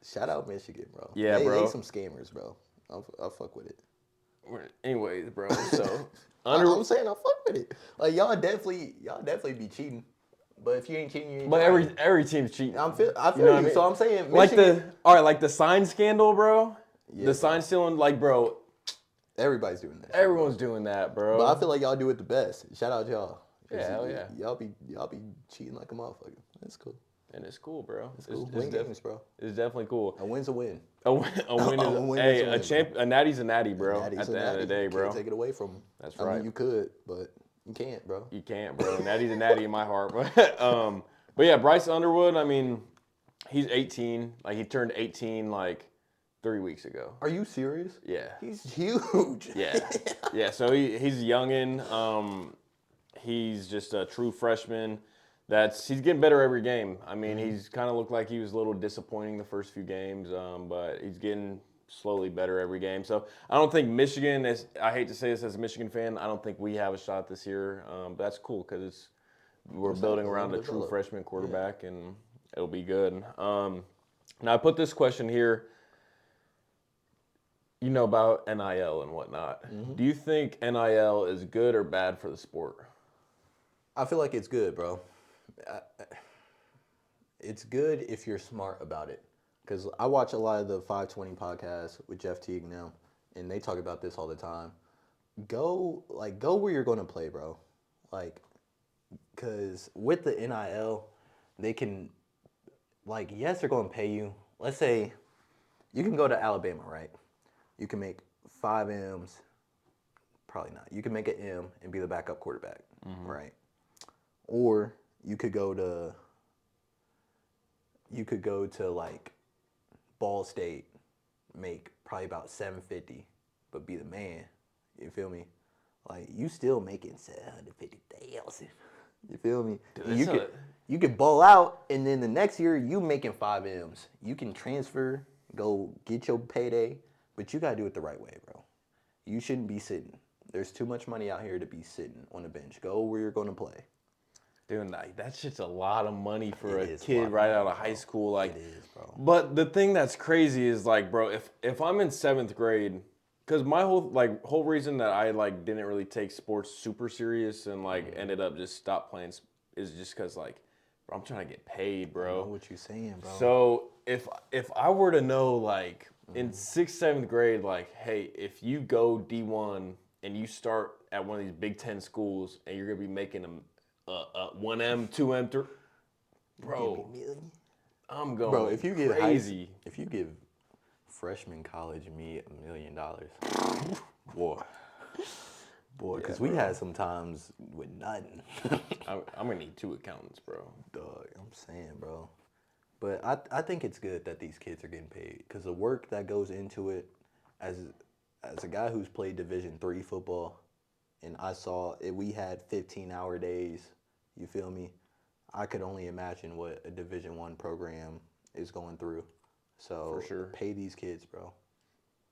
Shout out Michigan, bro. Yeah, bro. They some scammers, bro. I'll fuck with it. Anyways, bro. So I'm saying I fuck with it. Like y'all definitely be cheating. But if you ain't cheating, you ain't. But trying. every team's cheating. I feel You know you. what I mean? So I'm saying Michigan, like the sign scandal, bro. Yeah, the sign stealing, like, bro. Everybody's doing that. Everyone's doing that, bro. But I feel like y'all do it the best. Shout out y'all. Yeah, hell yeah. Y'all be cheating like a motherfucker. That's cool. And it's cool, bro. It's cool. Win games, bro. It's definitely cool. A win's a win. A win is a natty's a natty, bro. At the end of the day, bro. Can't take it away from him. That's right. I mean, you could, but you can't, bro. You can't, bro. Natty's a natty in my heart. But yeah, Bryce Underwood, I mean, he's 18. Like, he turned 18, like, 3 weeks ago. Are you serious? Yeah. He's huge. Yeah. Yeah, so he's a youngin'. He's just a true freshman. He's getting better every game. I mean, he's kind of looked like he was a little disappointing the first few games, but he's getting slowly better every game. So I don't think Michigan, I hate to say this as a Michigan fan, I don't think we have a shot this year. But that's cool because we're building around a true freshman quarterback, and it'll be good. Now I put this question here, about NIL and whatnot. Do you think NIL is good or bad for the sport? I feel like it's good, bro. It's good if you're smart about it. Because I watch a lot of the 520 podcasts with Jeff Teague now, and they talk about this all the time. Go where you're going to play, bro. Because with the NIL, they can, yes, they're going to pay you. Let's say you can go to Alabama, right? You can make 5 M's. Probably not. You can make an M and be the backup quarterback, right? Or you could go to Ball State, make probably about $750, but be the man. You feel me? You still making $750,000. You feel me? Dude, you could ball out, and then the next year you making 5 M's. You can transfer, go get your payday, but you gotta do it the right way, bro. You shouldn't be sitting. There's too much money out here to be sitting on the bench. Go where you're gonna play. Dude, that's just a lot of money for a kid right out of high school. It is, bro. But the thing that's crazy is, bro, if I'm in 7th grade, because my whole reason that I didn't really take sports super serious and ended up just stop playing is just because bro, I'm trying to get paid, bro. I know what you're saying, bro. So if I were to know in 6th, 7th grade, hey, if you go D1 and you start at one of these Big Ten schools and you're gonna be making them 1M, 2M, 3, bro, I'm going bro, if you get crazy. If you give freshman college me $1 million, boy, because we had some times with nothing. I'm gonna need 2 accountants, bro. Dog, I'm saying, bro. But I think it's good that these kids are getting paid because the work that goes into it, as a guy who's played Division III football, and I saw it, we had 15-hour days. You feel me? I could only imagine what a Division I program is going through. So for sure, pay these kids, bro.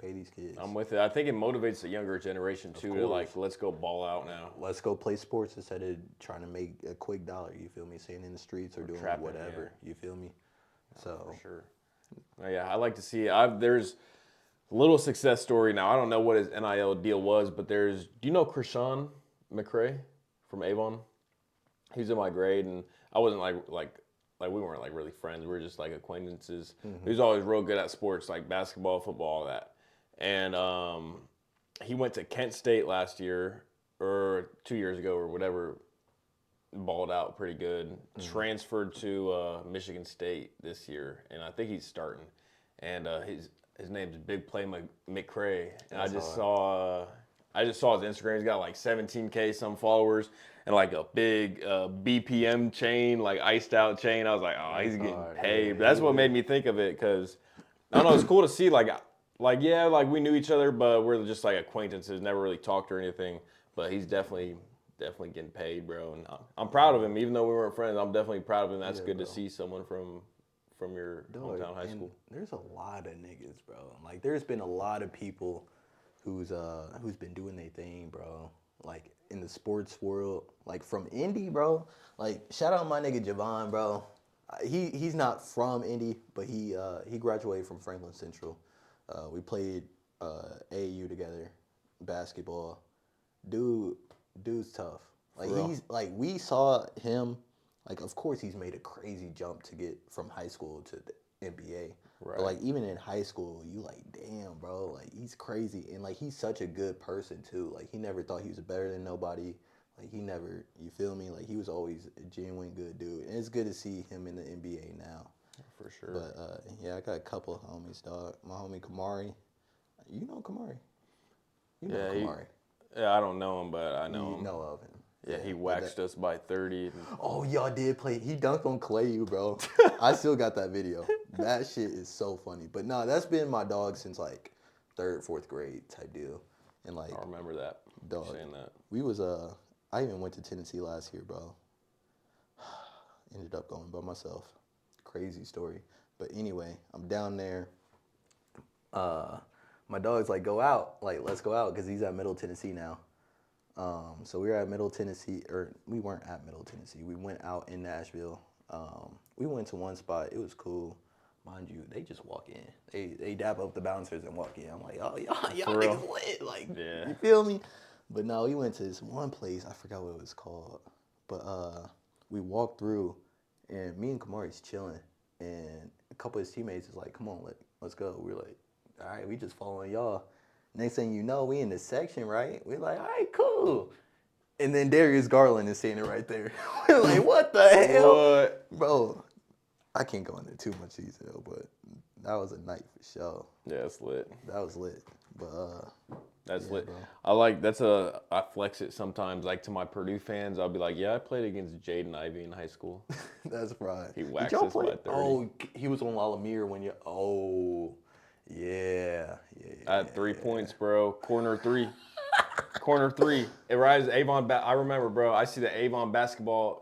Pay these kids. I'm with it. I think it motivates the younger generation too to let's go ball out now. Let's go play sports instead of trying to make a quick dollar. You feel me? Staying in the streets or doing whatever. Yeah. You feel me? So for sure. Yeah, I like to see. There's a little success story now. I don't know what his NIL deal was, but do you know Krishan McCray from Avon? He was in my grade, and I wasn't like we weren't really friends. We were just acquaintances. He was always real good at sports, basketball, football, all that. And he went to Kent State last year or 2 years ago or whatever. Balled out pretty good. Transferred to Michigan State this year, and I think he's starting. And his name's Big Play McCray. And I just saw his Instagram. He's got 17K some followers and a big BPM chain, iced out chain. I was like, oh, he's getting paid. Yeah, that's what made me think of it because I don't know. It's cool to see we knew each other, but we're just acquaintances. Never really talked or anything. But he's definitely getting paid, bro. And I'm proud of him, even though we weren't friends. I'm definitely proud of him. That's good to see someone from your hometown high school. There's a lot of niggas, bro. There's been a lot of people who's been doing their thing, bro. In the sports world, from Indy, bro. Shout out my nigga Javon, bro. He's not from Indy, but he graduated from Franklin Central. We played AAU together, basketball. Dude's tough. We saw him. Of course, he's made a crazy jump to get from high school to the NBA. Right. But even in high school, you damn, bro. He's crazy, and he's such a good person too. He never thought he was better than nobody. Like, he never, you feel me? Like, he was always a genuine good dude. And it's good to see him in the NBA now. For sure. But, yeah, I got a couple of homies, dog. My homie Kamari. You know Kamari? You know Kamari. Yeah, I don't know him, but I know You him. know of him. Yeah, he waxed us by 30. Oh, y'all did play. He dunked on Clay, bro. I still got that video. That shit is so funny. But no, that's been my dog since like 3rd, 4th grade type deal. And like, I remember that. dog, Saying that. we was I even went to Tennessee last year, bro. Ended up going by myself. Crazy story. But anyway, I'm down there. My dog's like, go out. Like, let's go out because he's at Middle Tennessee now. So we were at Middle Tennessee, or we weren't at Middle Tennessee. We went out in Nashville. We went to one spot. It was cool. Mind you, they just walk in. They dap up the bouncers and walk in. I'm like, oh, y'all niggas lit. Like, Yeah. You feel me? But no, we went to this one place. I forgot what it was called. But we walked through, and me and Kamari's chilling. And a couple of his teammates is like, come on, let's go. We're like, all right, we just following y'all. Next thing you know, we in the section, right? We're like, all right, cool. And then Darius Garland is standing right there. We're like, what the hell? What? Bro, I can't go into too much detail, but that was a night for sure. Yeah, it's lit. That was lit. But That's yeah, lit. bro. I flex it sometimes. Like to my Purdue fans, I'll be like, yeah, I played against Jaden Ivey in high school. That's right. He waxed us by 30. Oh, he was on Lalamere when you. Oh, yeah. I had 3 points, bro. Corner 3. Corner 3. It rises Avon. I remember, bro. I see the Avon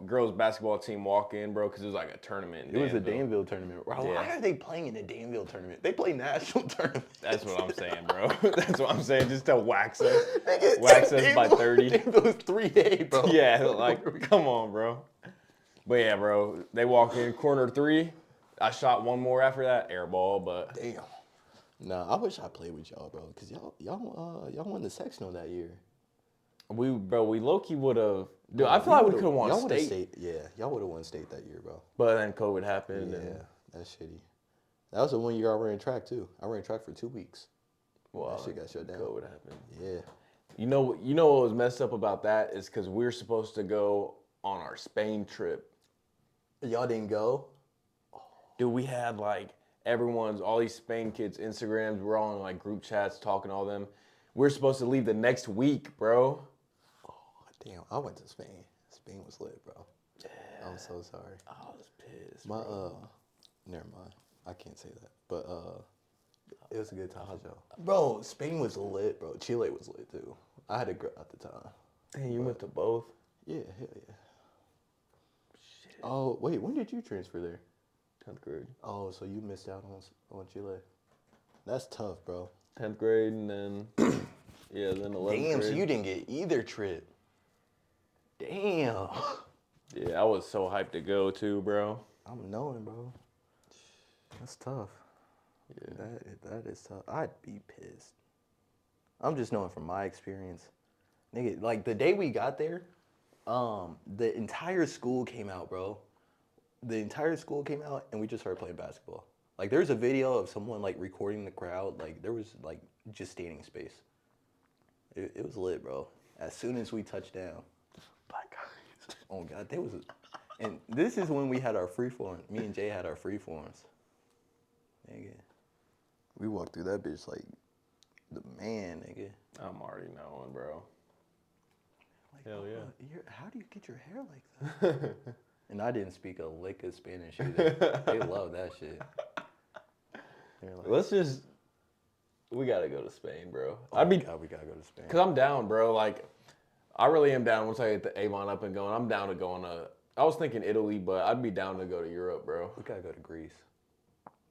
girls basketball team walk in, bro, because it was like a tournament. It was a Danville tournament. Bro, Yeah. why are they playing in a Danville tournament? They play national tournaments. That's what I'm saying, bro. That's what I'm saying. Just to wax us. Nigga, Wax us by 30. Danville is 3A, bro. Yeah, like, come on, bro. But yeah, bro. They walk in corner 3. I shot one more after that, air ball, but Damn. Nah, I wish I played with y'all, bro, because y'all won the sectional that year. we low-key would have. Dude, I feel like we could have won y'all state. Yeah, y'all would have won state that year, bro. But then COVID happened. Yeah, And, that's shitty. That was the 1 year I ran track, too. I ran track for 2 weeks. well, That shit got shut down. COVID happened. Yeah. You know what was messed up about that is because we were supposed to go on our Spain trip. Y'all didn't go? Dude, we had like all these Spain kids' Instagrams. We're all in like group chats talking to all them. We're supposed to leave the next week, bro. Oh, damn. I went to Spain. Spain was lit, bro. Yeah. I'm so sorry. I was pissed. Never mind. I can't say that. But it was a good time, Joe. Bro, Spain was lit, bro. Chile was lit too. I had a girl at the time. Dang, you went to both? Yeah, hell yeah. Shit. Oh, wait, when did you transfer there? 10th grade. Oh, so you missed out on Chile. That's tough, bro. 10th grade and then, yeah, then 11th Damn, grade. so you didn't get either trip. Damn. Yeah, I was so hyped to go too, bro. I'm knowing, bro. That's tough. Yeah. That is tough. I'd be pissed. I'm just knowing from my experience. Nigga, like the day we got there, the entire school came out, bro. The entire school came out and we just started playing basketball. Like there's a video of someone like recording the crowd. Like there was like just standing space. It was lit, bro. As soon as we touched down. Black guys. Oh God, and this is when we had our freeform. Me and Jay had our freeforms. Nigga. We walked through that bitch like the man, nigga. I'm already knowing, bro. Like, hell yeah. How do you get your hair like that? And I didn't speak a lick of Spanish either. They love that shit. Like, we gotta go to Spain, bro. God, we gotta go to Spain. Cause I'm down, bro. Like, I really am down. Once I get the Avon up and going, I'm down to go on I was thinking Italy, but I'd be down to go to Europe, bro. We gotta go to Greece.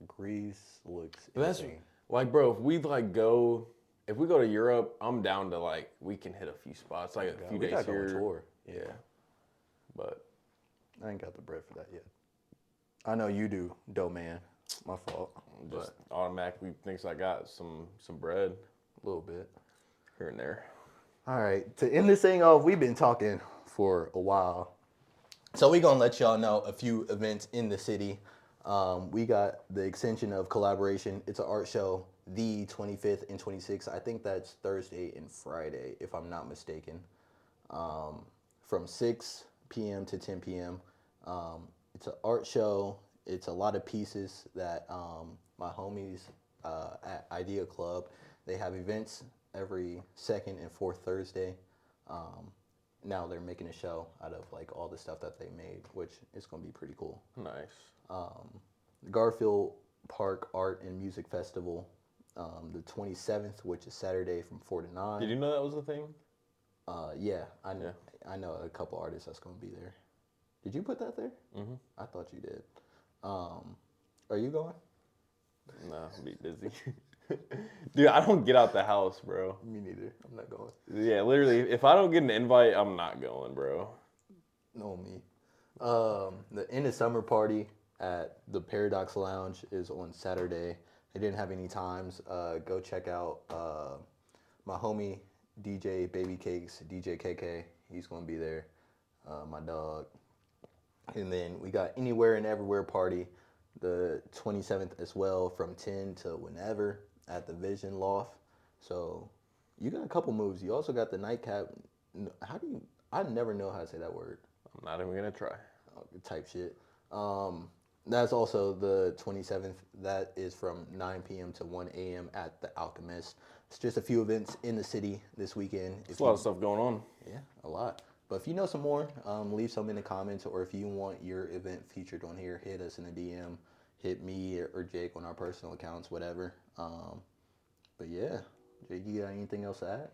Greece looks That's insane. like, bro. If we go to Europe, I'm down to like we can hit a few spots, like a few we days gotta here. go on tour. Yeah, but I ain't got the bread for that yet. I know you do, Doughman. My fault. just automatically thinks I got some bread A little bit. here and there. All right, to end this thing off, we've been talking for a while. So we're going to let y'all know a few events in the city. We got the extension of collaboration. It's an art show, the 25th and 26th. I think that's Thursday and Friday, if I'm not mistaken. from 6 p.m. to 10 p.m. It's an art show. It's a lot of pieces that my homies at Idea Club, they have events every second and fourth Thursday. Now they're making a show out of like all the stuff that they made, which is going to be pretty cool. Nice. Garfield Park Art and Music Festival, the 27th, which is Saturday from 4 to 9. Did you know that was a thing? Yeah, I know a couple artists that's going to be there. Did you put that there? Mm-hmm. I thought you did. Are you going? Nah, I'll be busy. Dude, I don't get out the house, bro. Me neither. I'm not going. Yeah, literally, if I don't get an invite, I'm not going, bro. No, me. The end of summer party at the Paradox Lounge is on Saturday. They didn't have any times. Go check out my homie DJ Baby Cakes, DJ KK. He's gonna be there. My dog. And then we got Anywhere and Everywhere party, the 27th as well, from 10 to whenever at the Vision Loft. So you got a couple moves. You also got the nightcap. I never know how to say that word. I'm not even gonna try. Type shit. That's also the 27th. That is from 9 p.m. to 1 a.m. at the Alchemist. It's just a few events in the city this weekend. There's a lot of stuff going on. Yeah, a lot. But if you know some more, leave some in the comments, or if you want your event featured on here, hit us in a DM. Hit me or Jake on our personal accounts, whatever. But yeah, Jake, you got anything else to add?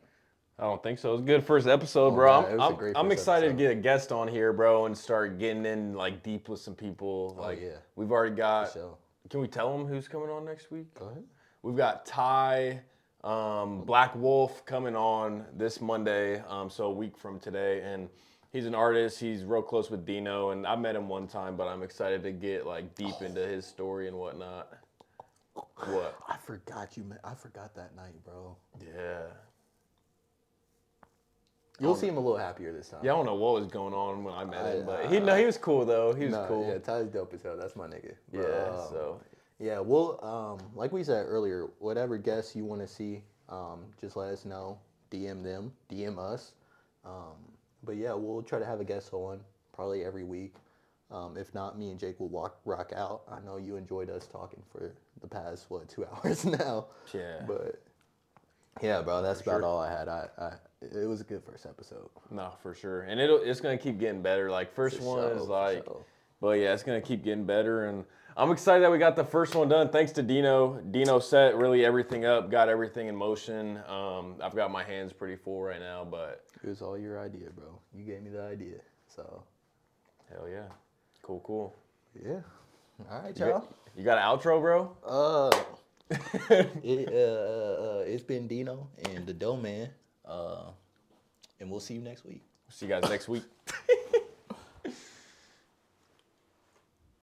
I don't think so. It was a good first episode, bro. Yeah, it was a great I'm first excited episode. to get a guest on here, bro, and start getting in like deep with some people. Like, yeah. we've already got. For sure. Can we tell them who's coming on next week? Go ahead. We've got Ty, Black Wolf coming on this Monday, so a week from today, and he's an artist. He's real close with Deno, and I met him one time, but I'm excited to get like deep into his story and whatnot. What? I forgot that night, bro. Yeah. You'll see him a little happier this time. Yeah, I don't know what was going on when I met him, but he was cool though. He was cool. Yeah, Ty's dope as hell. That's my nigga. But, Yeah. So. Yeah, well, like we said earlier, whatever guests you want to see, just let us know. DM them, DM us. But yeah, we'll try to have a guest on probably every week. If not, me and Jake will rock out. I know you enjoyed us talking for the past 2 hours now. Yeah. But yeah, bro, that's about all I had. It was a good first episode. No, for sure, and it's gonna keep getting better. Like first one is like, but yeah, it's gonna keep getting better, and I'm excited that we got the first one done. Thanks to Deno. Deno set really everything up, got everything in motion. I've got my hands pretty full right now, but it was all your idea, bro. You gave me the idea, so hell yeah, cool. Yeah. All right, y'all. You got an outro, bro? It's been Deno and the Doughman, and we'll see you next week. See you guys next week.